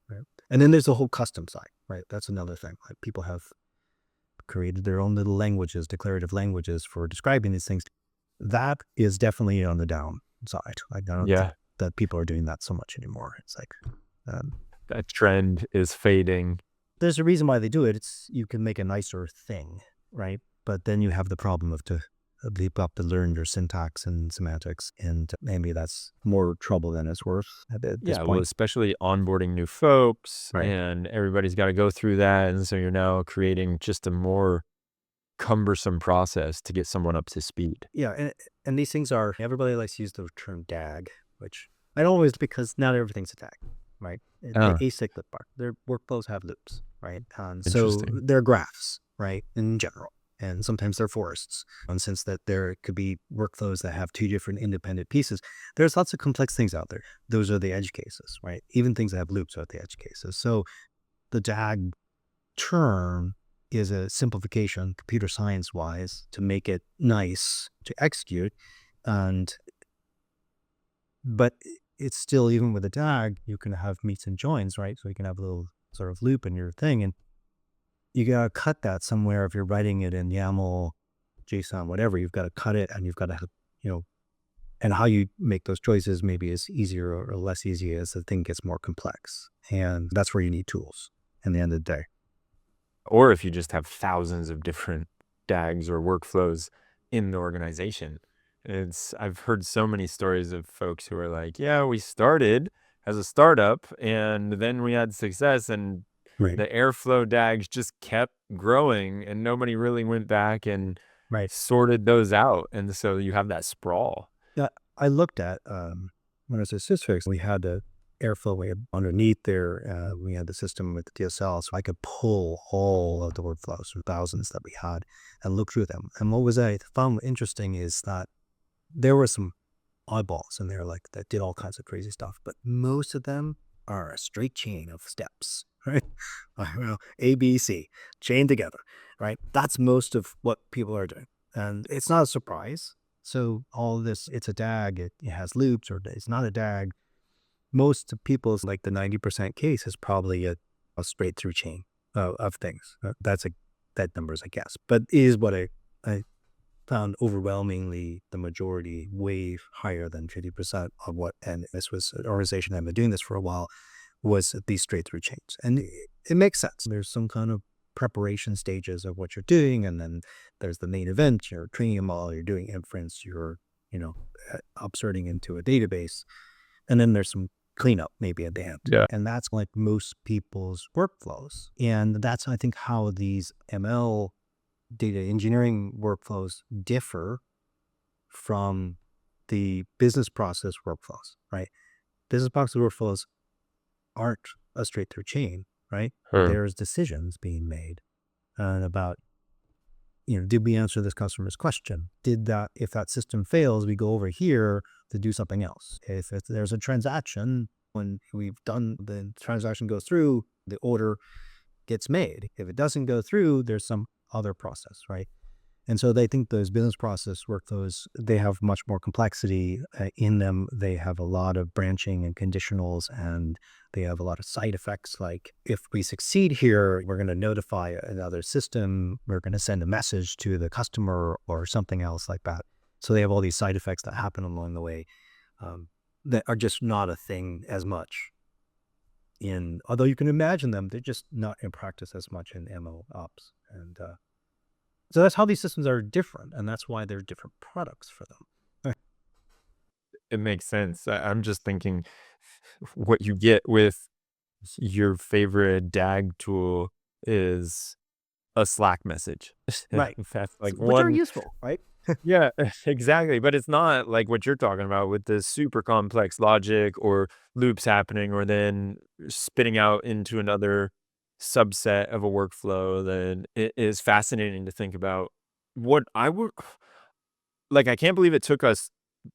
Right? And then there's the whole custom side, right? That's another thing. Like, people have created their own little languages, declarative languages for describing these things. That is definitely on the downside. I don't think that people are doing that so much anymore. It's like that trend is fading. There's a reason why they do it. You can make a nicer thing, right? But then you have the problem of to learn your syntax and semantics, and maybe that's more trouble than it's worth at this point. Well, especially onboarding new folks, right? And everybody's got to go through that, and so you're now creating just a more cumbersome process to get someone up to speed. Yeah, and these things everybody likes to use the term DAG, which I don't always, because not everything's a DAG, right? The Oh, acyclic part. Their workflows have loops, right? And so interesting. they're graphs, right, in general. And sometimes they're forests. And since that there could be workflows that have two different independent pieces, there's lots of complex things out there. Those are the edge cases, right? Even things that have loops are the edge cases. So the DAG term is a simplification, computer science wise, to make it nice to execute. But it's still, even with a DAG, you can have meets and joins, right? So you can have a little sort of loop in your thing, and you got to cut that somewhere. If you're writing it in YAML, JSON, whatever, you've got to cut it, and you've got to have, and how you make those choices maybe is easier or less easy as the thing gets more complex. And that's where you need tools in the end of the day. Or if you just have thousands of different DAGs or workflows in the organization. I've heard so many stories of folks who are like, yeah, we started as a startup and then we had success and Right. the Airflow DAGs just kept growing and nobody really went back and Right. sorted those out. And so you have that sprawl. Yeah, I looked at, when I was at Stitchfix, we had the Airflow way underneath there. We had the system with the DSL, so I could pull all of the workflows from thousands that we had and look through them. And what was I found interesting is that there were some oddballs in there, like that did all kinds of crazy stuff, but most of them are a straight chain of steps, right? Well, A, B, C, chain together, right? That's most of what people are doing. And it's not a surprise. So all this, it's a DAG, it has loops, or it's not a DAG. Most people's, like the 90% case, is probably a straight through chain of things. That numbers, I guess. But it is what I found overwhelmingly the majority, way higher than 50% of what, and this was an organization that had been doing this for a while, was these straight through chains. And it makes sense. There's some kind of preparation stages of what you're doing, and then there's the main event. You're training a model, you're doing inference, you're upserting into a database, and then there's some cleanup maybe at the end. Yeah. And that's like most people's workflows. And that's, I think, how these ML data engineering workflows differ from the business process workflows, right? Business process workflows aren't a straight through chain, right? There's decisions being made about, did we answer this customer's question? If that system fails, we go over here to do something else. If there's a transaction, when we've done the transaction goes through, the order gets made. If it doesn't go through, there's some other process, right? And so they think those business process workflows, they have much more complexity in them. They have a lot of branching and conditionals, and they have a lot of side effects. Like, if we succeed here, we're going to notify another system. We're going to send a message to the customer or something else like that. So they have all these side effects that happen along the way that are just not a thing as much although you can imagine them, they're just not in practice as much in MLOps. And so that's how these systems are different, and that's why they're different products for them. It makes sense. I'm just thinking what you get with your favorite DAG tool is a Slack message. Right. In fact, like Which are one, useful, right? yeah, exactly. But it's not like what you're talking about with the super complex logic or loops happening or then spitting out into another subset of a workflow. Then it is fascinating to think about what I would like. I can't believe it took us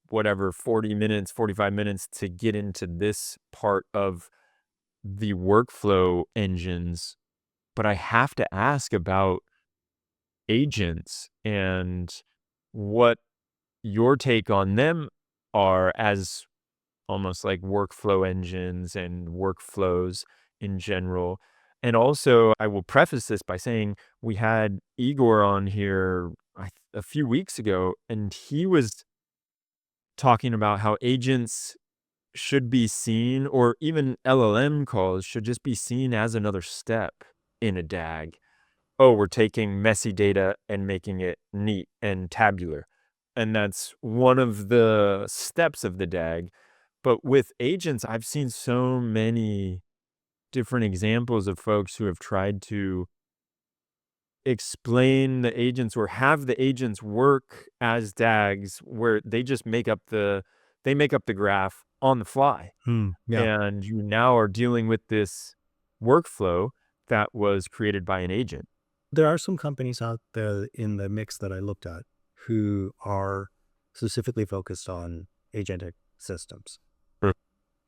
whatever 40 minutes, 45 minutes to get into this part of the workflow engines, but I have to ask about agents and what your take on them are as almost like workflow engines and workflows in general. And also, I will preface this by saying we had Igor on here a few weeks ago, and he was talking about how agents should be seen, or even LLM calls should just be seen as another step in a DAG. Oh, we're taking messy data and making it neat and tabular. And that's one of the steps of the DAG. But with agents, I've seen so many different examples of folks who have tried to explain the agents or have the agents work as DAGs where they just make up the graph on the fly. Yeah. And you now are dealing with this workflow that was created by an agent. There are some companies out there in the mix that I looked at who are specifically focused on agentic systems. Hmm.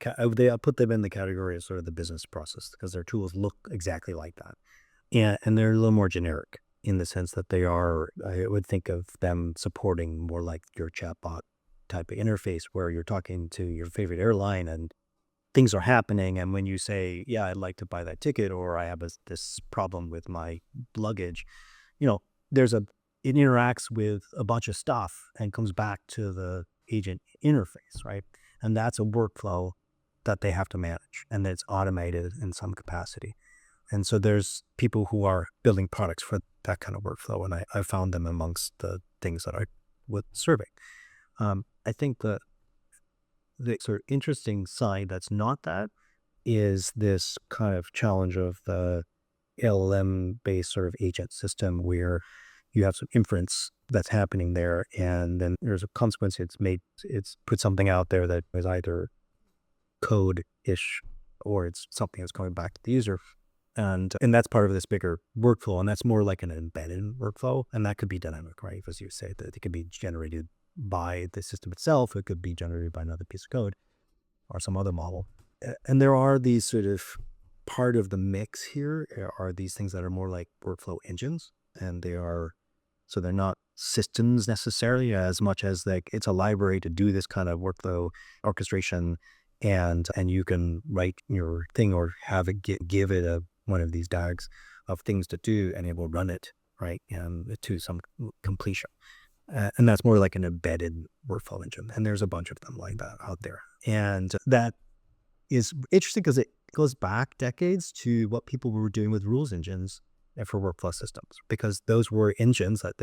I put them in the category of sort of the business process because their tools look exactly like that. And they're a little more generic in the sense that I would think of them supporting more like your chatbot type of interface where you're talking to your favorite airline and things are happening. And when you say, yeah, I'd like to buy that ticket, or I have this problem with my luggage, you know, it interacts with a bunch of stuff and comes back to the agent interface, right? And that's a workflow that they have to manage and it's automated in some capacity. And so there's people who are building products for that kind of workflow. And I found them amongst the things that I was surveying. I think the sort of interesting side that's not that is this kind of challenge of the LLM based sort of agent system where you have some inference that's happening there. And then there's a consequence. It's put something out there that is either code-ish or it's something that's coming back to the user. And that's part of this bigger workflow. And that's more like an embedded workflow. And that could be dynamic, right? As you say, that it could be generated by the system itself. It could be generated by another piece of code or some other model. And there are these sort of part of the mix here are these things that are more like workflow engines. And they're not systems necessarily as much as like it's a library to do this kind of workflow orchestration. And you can write your thing or have it give it one of these DAGs of things to do, and it will run it, right, and to some completion. And that's more like an embedded workflow engine. And there's a bunch of them like that out there. And that is interesting because it goes back decades to what people were doing with rules engines for workflow systems, because those were engines that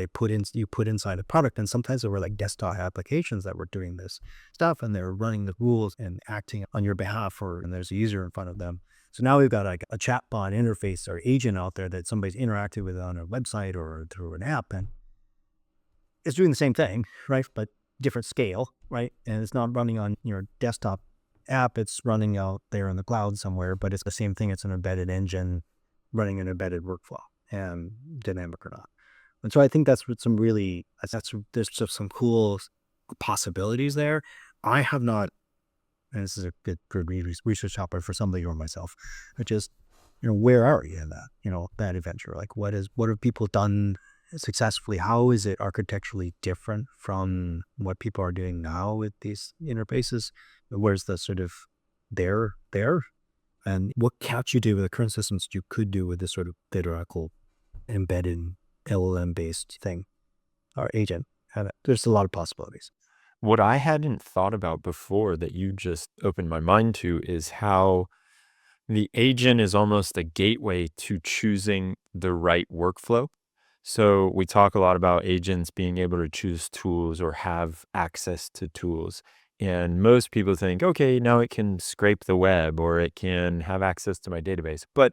you put inside a product. And sometimes there were like desktop applications that were doing this stuff and they were running the rules and acting on your behalf, and there's a user in front of them. So now we've got like a chatbot interface or agent out there that somebody's interacted with on a website or through an app, and it's doing the same thing, right? But different scale, right? And it's not running on your desktop app. It's running out there in the cloud somewhere, but it's the same thing. It's an embedded engine running an embedded workflow, and dynamic or not. And so I think there's just some cool possibilities there. I have not, and this is a good research topic for somebody or myself, but just, where are you in that adventure? Like what have people done successfully? How is it architecturally different from what people are doing now with these interfaces? Where's the sort of there? And what can't you do with the current systems that you could do with this sort of theoretical embedded LLM based thing or agent? And there's a lot of possibilities. What I hadn't thought about before that you just opened my mind to is how the agent is almost a gateway to choosing the right workflow. So we talk a lot about agents being able to choose tools or have access to tools. And most people think, okay, now it can scrape the web or it can have access to my database. But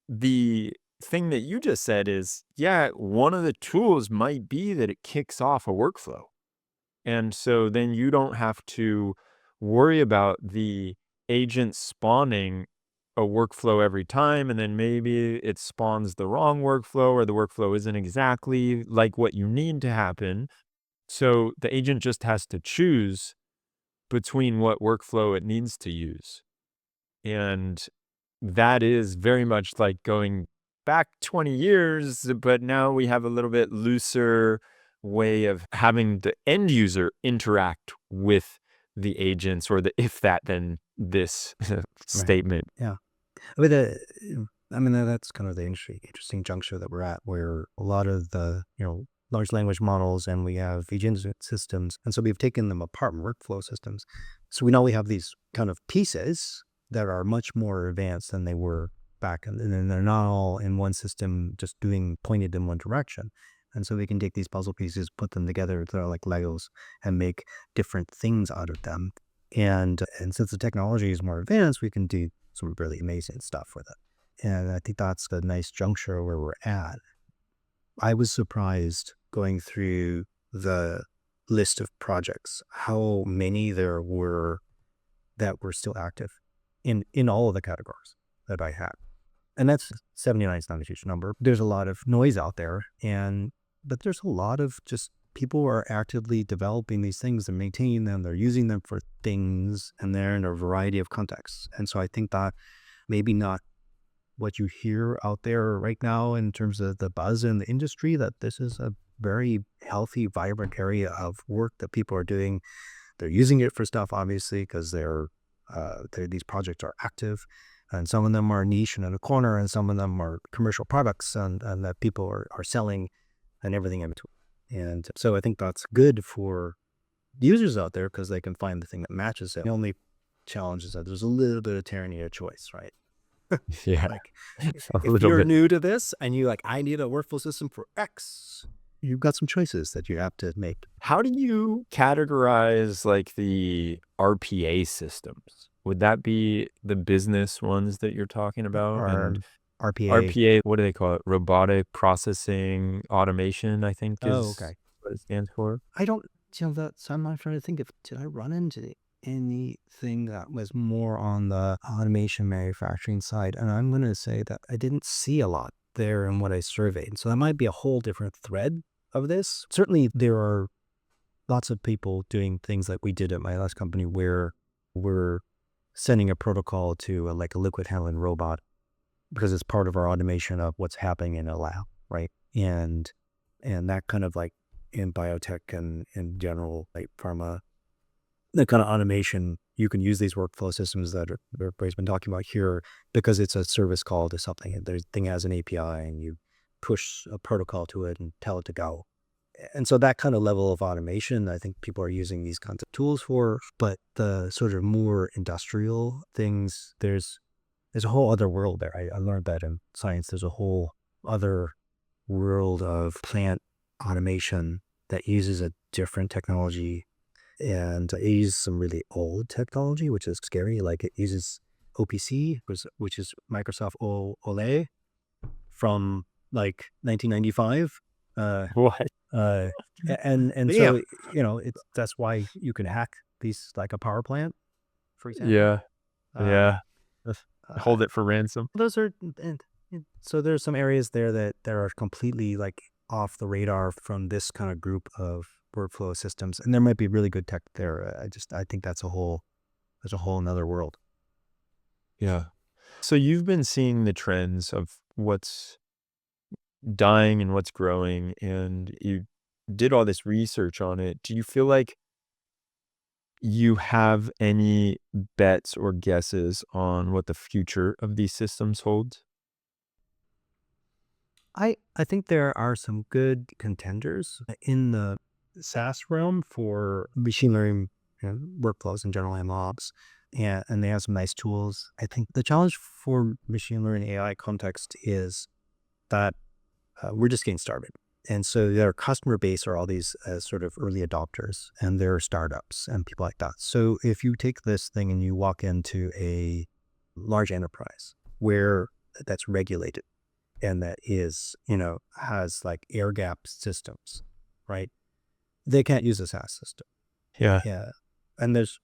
the thing that you just said is, yeah, one of the tools might be that it kicks off a workflow. And so then you don't have to worry about the agent spawning a workflow every time. And then maybe it spawns the wrong workflow or the workflow isn't exactly like what you need to happen. So the agent just has to choose between what workflow it needs to use. And that is very much like going back 20 years, but now we have a little bit looser way of having the end user interact with the agents or the if that then this Right. statement. Yeah. That's kind of the interesting juncture that we're at, where a lot of the, large language models and we have agent systems. And so we've taken them apart in workflow systems. So we have these kind of pieces that are much more advanced than they were back. And then they're not all in one system, just pointed in one direction. And so we can take these puzzle pieces, put them together, they're like Legos, and make different things out of them. And since the technology is more advanced, we can do some really amazing stuff with it. And I think that's a nice juncture where we're at. I was surprised going through the list of projects, how many there were that were still active in all of the categories that I had. And that's 79 is not a huge number. There's a lot of noise out there, but there's a lot of just people are actively developing these things and maintaining them. They're using them for things, and they're in a variety of contexts. And so I think that maybe not what you hear out there right now in terms of the buzz in the industry, that this is a very healthy, vibrant area of work that people are doing. They're using it for stuff, obviously, because these projects are active, and some of them are niche and in a corner, and some of them are commercial products and that people are selling, and everything in between. And so I think that's good for users out there because they can find the thing that matches it. The only challenge is that there's a little bit of tyranny of choice, right? Yeah. Like A if little you're bit. new to this and you I need a workflow system for X, you've got some choices that you have to make. How do you categorize like the RPA systems? Would that be the business ones that you're talking about? Or And RPA. RPA, what do they call it? Robotic processing automation, I think Oh, is okay. what it stands for. I don't, so I'm not trying to think did I run into anything that was more on the automation manufacturing side? And I'm going to say that I didn't see a lot there in what I surveyed. So that might be a whole different thread of this. Certainly there are lots of people doing things like we did at my last company where we're sending a protocol to a liquid handling robot because it's part of our automation of what's happening in a lab, right? And that kind of in biotech and in general, like pharma, the kind of automation, you can use these workflow systems that everybody's been talking about here because it's a service call to something. And the thing has an API and you push a protocol to it and tell it to go. And so that kind of level of automation, I think people are using these kinds of tools for, but the sort of more industrial things, there's a whole other world there. I learned that in science. There's a whole other world of plant automation that uses a different technology, and it uses some really old technology, which is scary. Like it uses OPC, which is Microsoft Ole from 1995. What? And so that's why you can hack these, like a power plant, for example. Yeah. Yeah. Uh, Hold it for ransom. Those are, and so there's some areas there that are completely off the radar from this kind of group of workflow systems, and there might be really good tech there. I think there's a whole another world. Yeah. So you've been seeing the trends of what's dying and what's growing, and you did all this research on it. Do you feel like you have any bets or guesses on what the future of these systems holds? I think there are some good contenders in the SaaS realm for machine learning workflows in general, MLOps, and they have some nice tools. I think the challenge for machine learning AI context is that we're just getting started. And so their customer base are all these sort of early adopters, and they're startups and people like that. So if you take this thing and you walk into a large enterprise where that's regulated and that is, has air gap systems, right? They can't use a SaaS system. Yeah. Yeah. And there's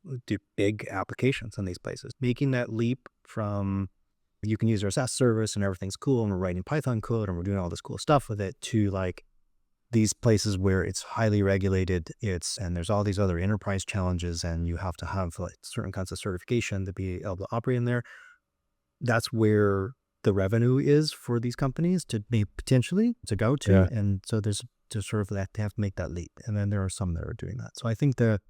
big applications in these places. Making that leap from you can use our SaaS service and everything's cool and we're writing Python code and we're doing all this cool stuff with it to these places where it's highly regulated, and there's all these other enterprise challenges and you have to have certain kinds of certification to be able to operate in there. That's where the revenue is for these companies to be potentially to go to. Yeah. And so there's to sort of that, they have to make that leap. And then there are some that are doing that. So I think the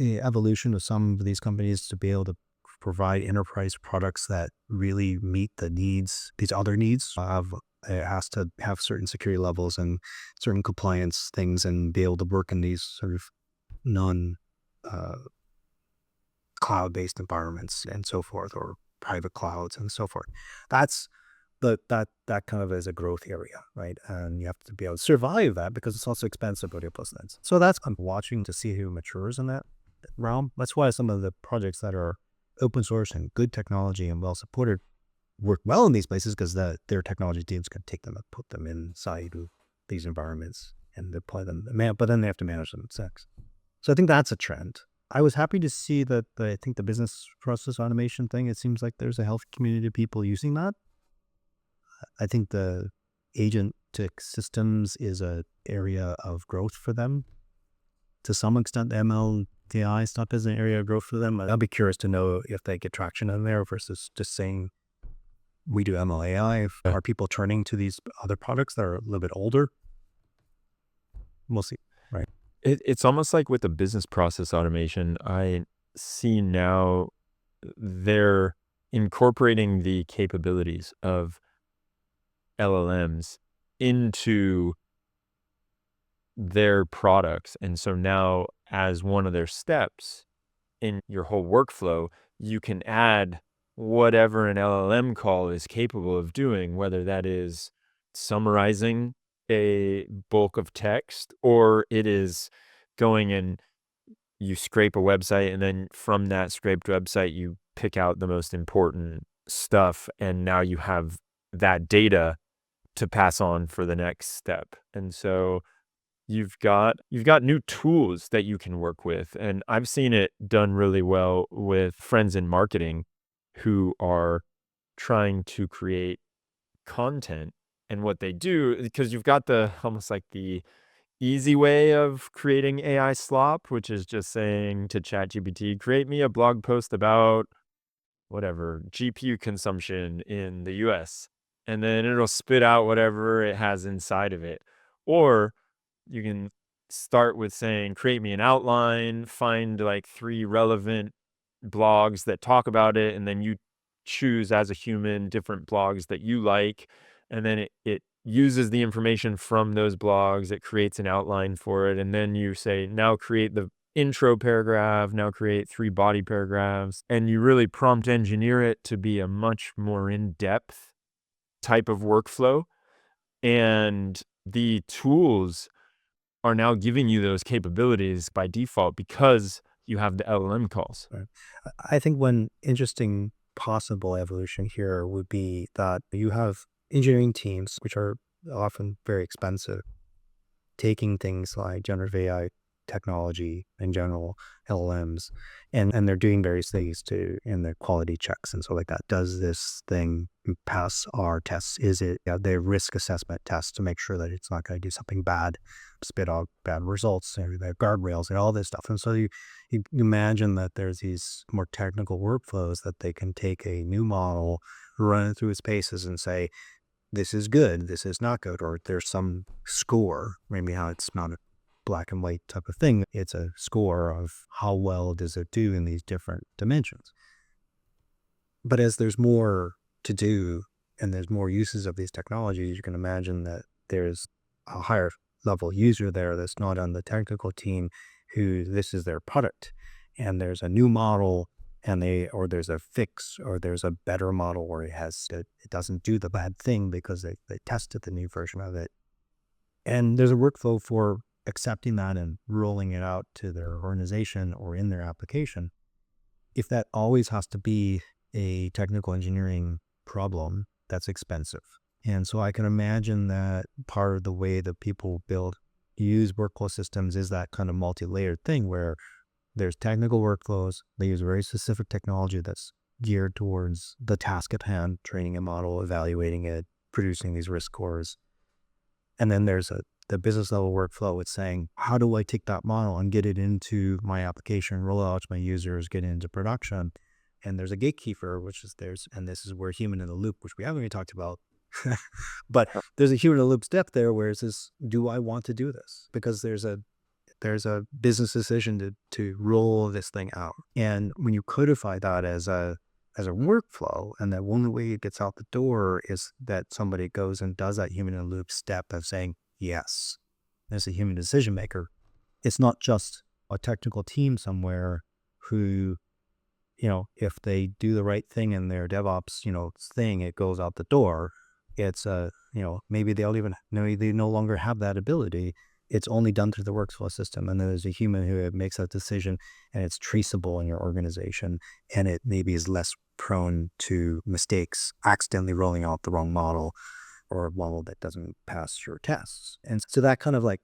evolution of some of these companies to be able to provide enterprise products that really meet the needs, these other needs it has to have certain security levels and certain compliance things and be able to work in these sort of non cloud-based environments and so forth, or private clouds and so forth. That's that kind of is a growth area, right? And you have to be able to survive that because it's also expensive with your plus. So I'm watching to see who matures in that realm. That's why some of the projects that are open source and good technology and well supported work well in these places because their technology teams can take them and put them inside of these environments and deploy them. But then they have to manage them in sex. So I think that's a trend. I was happy to see that I think the business process automation thing, it seems like there's a healthy community of people using that. I think the agentic systems is a area of growth for them. To some extent, the ML stuff is an area of growth for them. I'll be curious to know if they get traction in there versus just saying, we do MLAI. Are people turning to these other products that are a little bit older? We'll see. Right. It's almost like with the business process automation, I see now they're incorporating the capabilities of LLMs into their products. And so now, as one of their steps in your whole workflow, you can add whatever an LLM call is capable of doing, whether that is summarizing a bulk of text, or it is going and you scrape a website, and then from that scraped website, you pick out the most important stuff. And now you have that data to pass on for the next step. And so you've got new tools that you can work with. And I've seen it done really well with friends in marketing who are trying to create content. And what they do, because you've got the almost like the easy way of creating AI slop, which is just saying to ChatGPT, create me a blog post about whatever GPU consumption in the US. And then it'll spit out whatever it has inside of it. Or you can start with saying, create me an outline, find like 3 relevant blogs that talk about it, and then you choose as a human different blogs that you like. And then it uses the information from those blogs, it creates an outline for it. And then you say, now create the intro paragraph, now create 3 body paragraphs. And you really prompt engineer it to be a much more in-depth type of workflow. And the tools are now giving you those capabilities by default because you have the LLM calls. Right. I think one interesting possible evolution here would be that you have engineering teams, which are often very expensive, taking things like generative AI technology in general, LLMs, and they're doing various things in the quality checks and so like that. Does this thing pass our tests? Is it the risk assessment test to make sure that it's not going to do something bad, spit out bad results, the guardrails and all this stuff. And so you imagine that there's these more technical workflows that they can take a new model, run it through its paces and say, this is good, this is not good, or there's some score, maybe how it's not a black and white type of thing. It's a score of how well does it do in these different dimensions. But as there's more to do and there's more uses of these technologies, you can imagine that there's a higher level user there that's not on the technical team who this is their product. And there's a new model or there's a fix, or there's a better model where it doesn't do the bad thing because they tested the new version of it. And there's a workflow for accepting that and rolling it out to their organization or in their application. If that always has to be a technical engineering problem, that's expensive. And so I can imagine that part of the way that people use workflow systems is that kind of multi-layered thing where there's technical workflows. They use very specific technology that's geared towards the task at hand, training a model, evaluating it, producing these risk scores. And then there's the business level workflow. It's saying, how do I take that model and get it into my application, roll it out to my users, get it into production? And there's a gatekeeper, and this is where human in the loop, which we haven't really talked about, but there's a human in the loop step there where it's this, do I want to do this? Because there's a business decision to roll this thing out. And when you codify that as a workflow, and that one way it gets out the door is that somebody goes and does that human in the loop step of saying, yes, there's a human decision maker. It's not just a technical team somewhere who, if they do the right thing in their DevOps, thing, it goes out the door. It's maybe they no longer have that ability. It's only done through the workflow system. And then there's a human who makes that decision, and it's traceable in your organization. And it maybe is less prone to mistakes, accidentally rolling out the wrong model or a model that doesn't pass your tests. And so that kind of like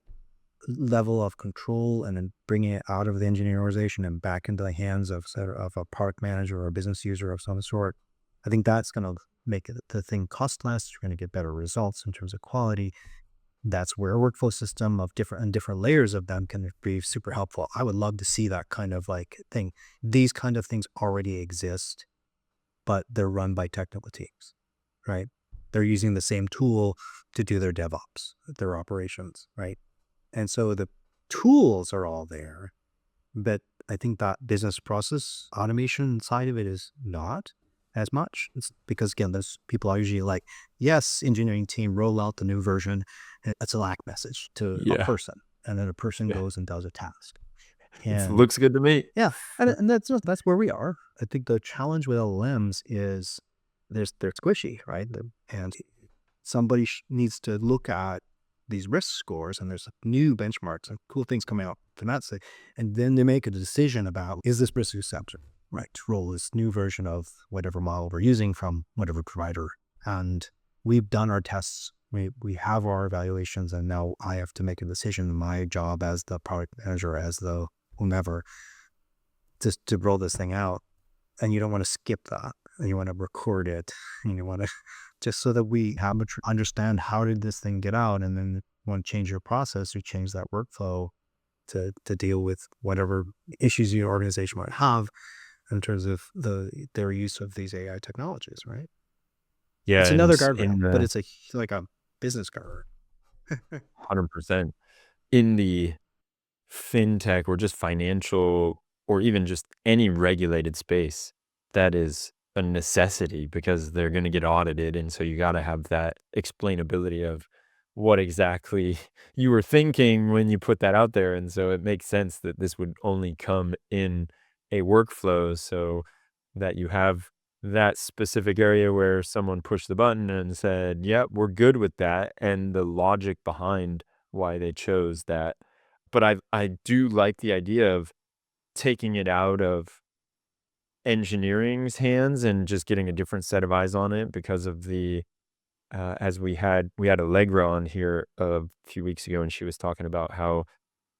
level of control and then bringing it out of the engineering organization and back into the hands of a product manager or a business user of some sort, I think that's going to make the thing cost less. You're going to get better results in terms of quality. That's where a workflow system of different layers of them can be super helpful. I would love to see that kind of like thing. These kind of things already exist, but they're run by technical teams, right? They're using the same tool to do their DevOps, their operations, right? And so the tools are all there, but I think that business process automation side of it is not as much. It's because again, those people are usually like, yes, engineering team, roll out the new version. And it's a Slack message to a Yeah. person. And then a person Yeah. goes and does a task. It And looks good to me. yeah, and that's where we are. I think the challenge with LLMs is they're squishy, right? And somebody needs to look at these risk scores, and there's new benchmarks and cool things coming out from that side, and then they make a decision about, is this risk acceptable, right? To roll this new version of whatever model we're using from whatever provider. And we've done our tests. We have our evaluations, and now I have to make a decision. My job as the product manager, as the whomever, just to roll this thing out. And you don't want to skip that, and you want to record it, and you want to just so that we have understand how did this thing get out, and then want to change your process or change that workflow to deal with whatever issues your organization might have in terms of their use of these AI technologies, right? Yeah, It's and another guardrail, in but the it's like a business guardrail. 100%. In the fintech or just financial or even just any regulated space, that is a necessity because they're going to get audited. And so you got to have that explainability of what exactly you were thinking when you put that out there. And so it makes sense that this would only come in a workflow so that you have that specific area where someone pushed the button and said, yep, we're good with that. And the logic behind why they chose that. But I do like the idea of taking it out of engineering's hands and just getting a different set of eyes on it because of the as we had Allegra on here a few weeks ago, and she was talking about how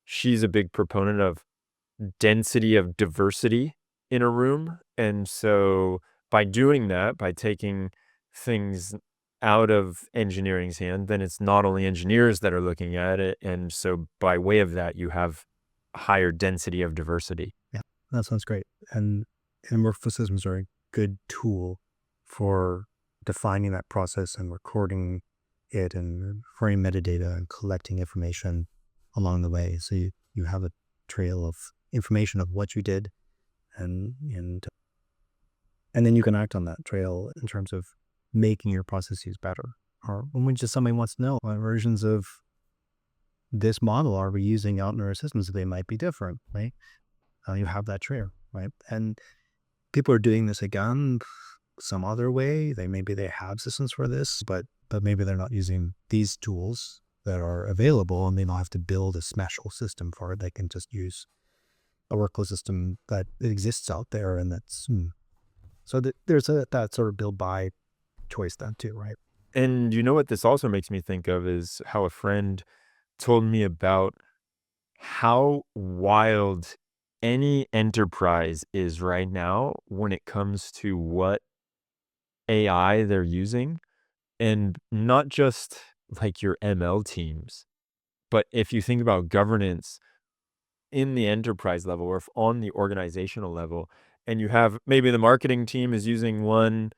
she's a big proponent of density of diversity in a room. And so by doing that, by taking things out of engineering's hand, then it's not only engineers that are looking at it. And so by way of that, you have a higher density of diversity. Yeah, that sounds great. And workflow systems are a good tool for defining that process and recording it and recording metadata and collecting information along the way. So you have a trail of information of what you did, and then you can act on that trail in terms of making your processes better. Or when just somebody wants to know what versions of this model are we using out in our systems, they might be different, right? You have that trail, right? And people are doing this again some other way. Maybe they have systems for this, but maybe they're not using these tools that are available, and they don't have to build a special system for it. They can just use a workflow system that exists out there, and that's so there's that sort of build by choice then too, right? And you know what this also makes me think of is how a friend told me about how wild any enterprise is right now when it comes to what AI they're using. And not just like your ML teams, but if you think about governance in the enterprise level or if on the organizational level, and you have maybe the marketing team is using one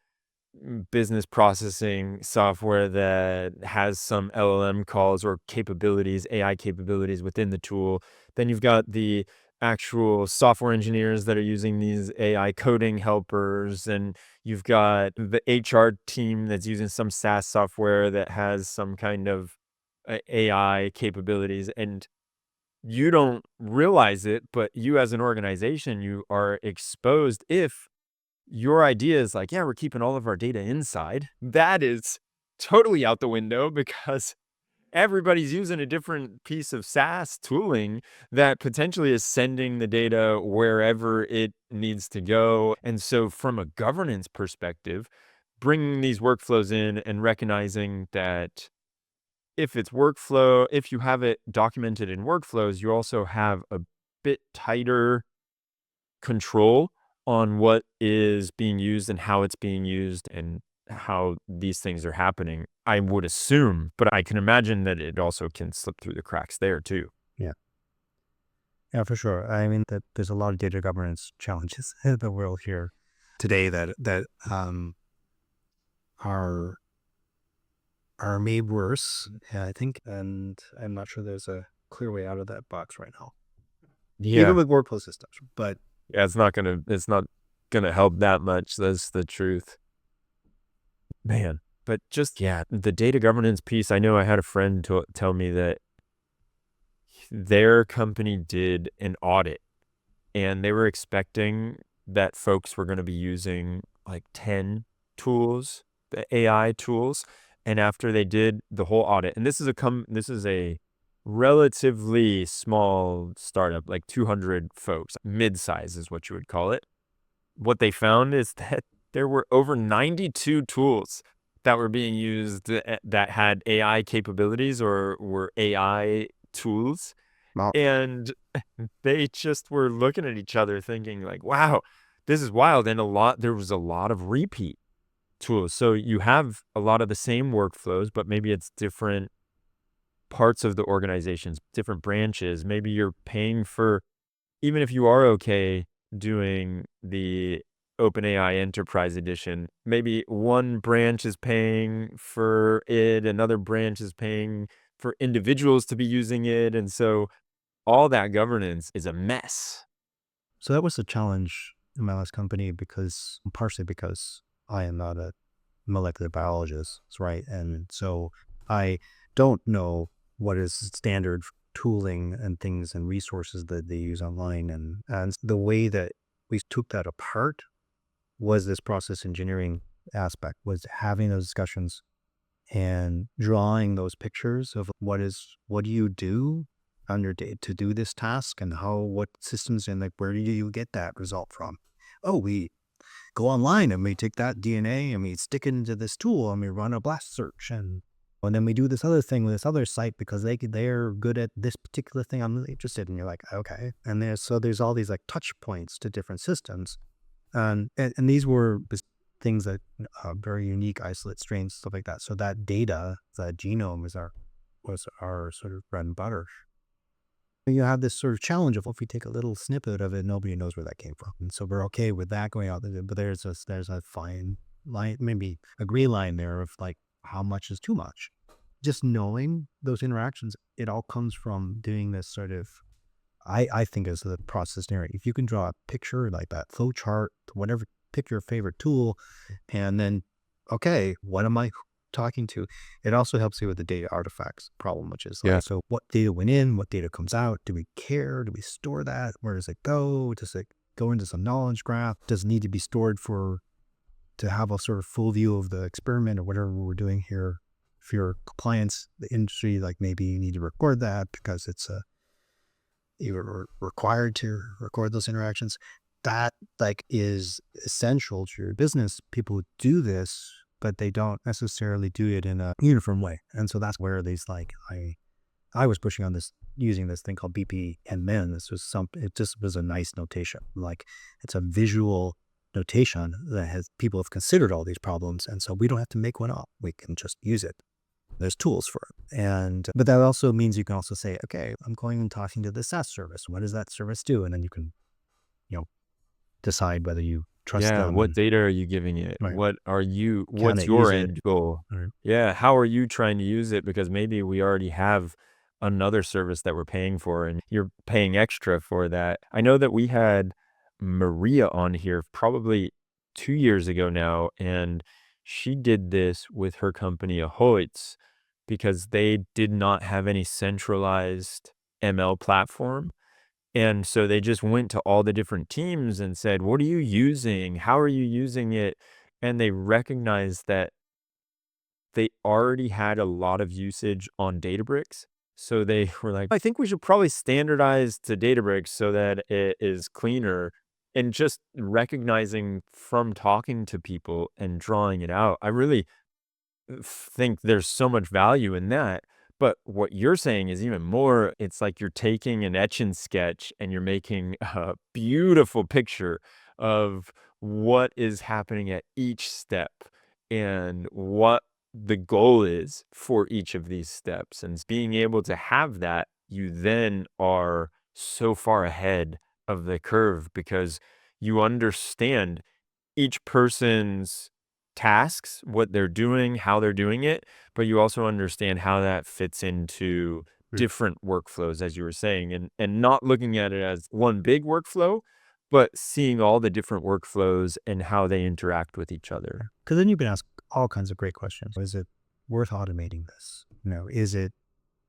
business processing software that has some LLM calls or capabilities, AI capabilities within the tool. Then you've got the actual software engineers that are using these AI coding helpers, and you've got the HR team that's using some SaaS software that has some kind of AI capabilities. And you don't realize it, but you as an organization, you are exposed if your idea is like, yeah, we're keeping all of our data inside. That is totally out the window because everybody's using a different piece of SaaS tooling that potentially is sending the data wherever it needs to go. And so, from a governance perspective, bringing these workflows in and recognizing that if it's workflow, if you have it documented in workflows, you also have a bit tighter control on what is being used and how it's being used and how these things are happening, I would assume, but I can imagine that it also can slip through the cracks there too. Yeah. Yeah, for sure. I mean, that there's a lot of data governance challenges in the world here today that are made worse, I think, and I'm not sure there's a clear way out of that box right now, even Yeah. with workflow systems. But Yeah, it's not gonna help that much. That's the truth. Man. But just, yeah, the data governance piece, I know I had a friend tell me that their company did an audit and they were expecting that folks were going to be using like 10 tools, the AI tools. And after they did the whole audit, and this is a relatively small startup, like 200 folks, mid-size is what you would call it. What they found is that there were over 92 tools that were being used that had AI capabilities or were AI tools. well, And they just were looking at each other thinking like, wow, this is wild. And there was a lot of repeat tools. So you have a lot of the same workflows, but maybe it's different parts of the organizations, different branches. Maybe you're paying for, even if you are okay doing the OpenAI Enterprise Edition, maybe one branch is paying for it, another branch is paying for individuals to be using it. And so all that governance is a mess. so that was a challenge in my last company because partially because I am not a molecular biologist, right? And so I don't know what is standard tooling and things and resources that they use online. And the way that we took that apart was this process engineering aspect, was having those discussions and drawing those pictures of what do you do on your day to do this task and what systems and like where do you get that result from? Oh, we go online and we take that DNA and we stick it into this tool and we run a blast search and then we do this other thing with this other site because they're good at this particular thing I'm really interested in. You're like, okay. And there's all these like touch points to different systems. And these were things that very unique isolate strains, stuff like that. So that data, that genome was our sort of bread and butter. You have this sort of challenge of if we take a little snippet of it, nobody knows where that came from. And so we're okay with that going out there, but there's a fine line, maybe a gray line there of like how much is too much. Just knowing those interactions, it all comes from doing this sort of, I think is the process narrative. If you can draw a picture like that flow chart, whatever, pick your favorite tool, and then, okay, what am I talking to? It also helps you with the data artifacts problem, which is like, Yeah. so what data went in, what data comes out? Do we care? Do we store that? Where does it go? Does it go into some knowledge graph? Does it need to be stored to have a sort of full view of the experiment or whatever we're doing here? If you're compliance, the industry, like maybe you need to record that because you're required to record those interactions. That like is essential to your business. People do this, but they don't necessarily do it in a uniform way. And so that's where these like, I was pushing on this, using this thing called BPMN. It just was a nice notation. Like it's a visual notation that people have considered all these problems. And so we don't have to make one up. We can just use it. There's tools for it. But that also means you can also say, okay, I'm going and talking to the SaaS service. What does that service do? And then you can, decide whether you trust Yeah. them What and data are you giving it? right, can What's it your use it? end goal? Right. Yeah. How are you trying to use it? Because maybe we already have another service that we're paying for and you're paying extra for that. I know that we had Maria on here probably 2 years ago now, and she did this with her company, Ahoyts, because they did not have any centralized ML platform. And so they just went to all the different teams and said, what are you using? How are you using it? And they recognized that they already had a lot of usage on Databricks. So they were like, I think we should probably standardize to Databricks so that it is cleaner. And just recognizing from talking to people and drawing it out, I really think there's so much value in that. But what you're saying is even more, it's like you're taking an etch and sketch and you're making a beautiful picture of what is happening at each step and what the goal is for each of these steps. And being able to have that, you then are so far ahead of the curve because you understand each person's tasks, what they're doing, how they're doing it, but you also understand how that fits into Right. different workflows, as you were saying, and not looking at it as one big workflow, but seeing all the different workflows and how they interact with each other. Because then you can ask all kinds of great questions. Is it worth automating this? Is it,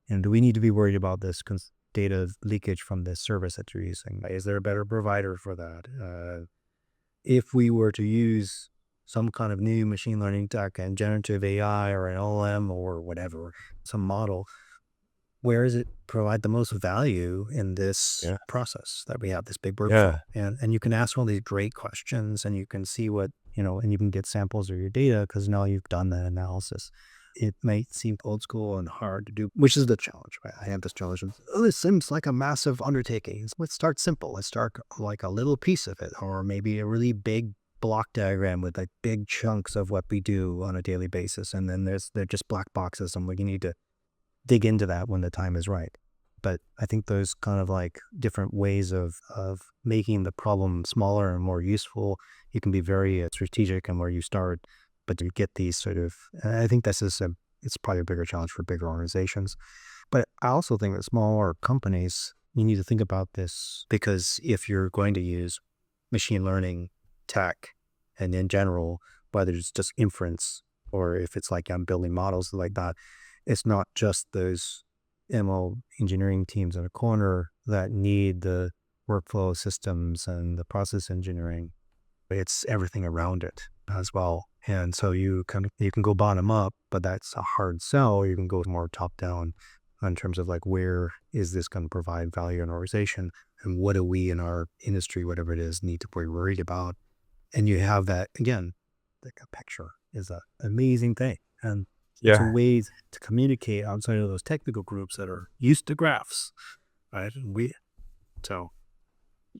do we need to be worried about this data leakage from this service that you're using? Is there a better provider for that? If we were to use some kind of new machine learning tech and generative AI or an LLM or whatever, some model, where does it provide the most value in this Yeah. process that we have, this big workflow? Yeah. And you can ask all these great questions and you can see what, and you can get samples of your data because now you've done that analysis. It might seem old school and hard to do, which is the challenge, right? I have this challenge of, this seems like a massive undertaking. Let's start simple. Let's start like a little piece of it, or maybe a really big block diagram with like big chunks of what we do on a daily basis. And then they're just black boxes and we need to dig into that when the time is right. But I think those kind of like different ways of making the problem smaller and more useful, you can be very strategic in where you start, but you get these sort of, I think it's probably a bigger challenge for bigger organizations. But I also think that smaller companies, you need to think about this because if you're going to use machine learning tech and in general, whether it's just inference or if it's like I'm building models like that, it's not just those ML engineering teams in a corner that need the workflow systems and the process engineering. It's everything around it as well. And so you can go bottom up, but that's a hard sell. You can go more top down in terms of like, where is this going to provide value in an organization? And what do we in our industry, whatever it is, need to be worried about? And you have that, again, like a picture is an amazing thing. And it's a way to communicate outside of those technical groups that are used to graphs, right?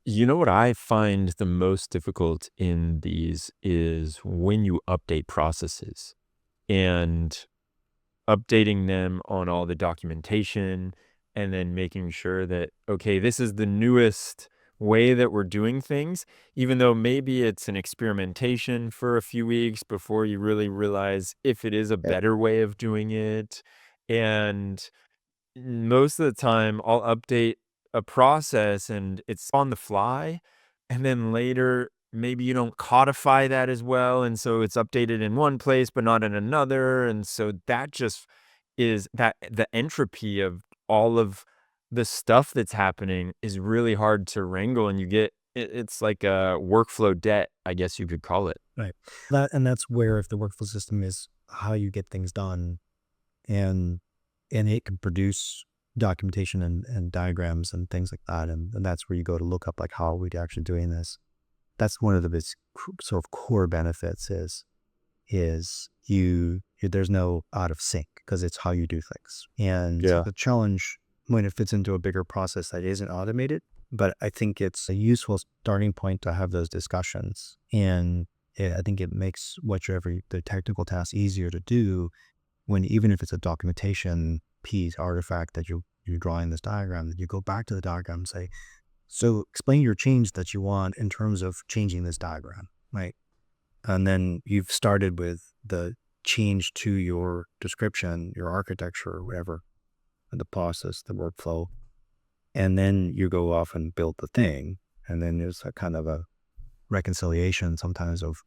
You know what I find the most difficult in these is when you update processes and updating them on all the documentation and then making sure that, okay, this is the newest way that we're doing things, even though maybe it's an experimentation for a few weeks before you really realize if it is a better way of doing it. And most of the time I'll update a process and it's on the fly. And then later, maybe you don't codify that as well. And so it's updated in one place, but not in another. And so that just is that the entropy of all of the stuff that's happening is really hard to wrangle. And it's like a workflow debt, I guess you could call it. Right. That's where if the workflow system is how you get things done and it can produce documentation and diagrams and things like that. And that's where you go to look up like, how are we actually doing this? That's one of the big sort of core benefits is there's no out of sync because it's how you do things. And the challenge when it fits into a bigger process that isn't automated, but I think it's a useful starting point to have those discussions. And I think it makes the technical task easier to do when, even if it's a documentation piece artifact that you're drawing this diagram, that you go back to the diagram and say, so explain your change that you want in terms of changing this diagram, right? And then you've started with the change to your description, your architecture, or whatever, the process, the workflow. And then you go off and build the thing. And then there's a kind of a reconciliation sometimes of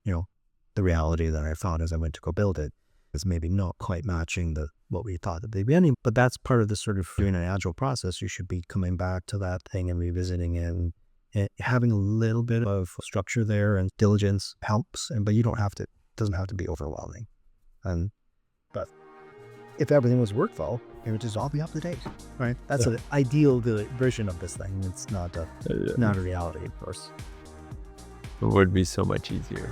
the reality that I thought as I went to go build it is maybe not quite matching what we thought at the beginning. But that's part of the sort of doing an agile process. You should be coming back to that thing and revisiting it. And having a little bit of structure there and diligence helps. But you don't have to. It doesn't have to be overwhelming. But if everything was workflow, it would just all be up to date, right? That's an ideal version of this thing. It's not a reality, of course. It would be so much easier.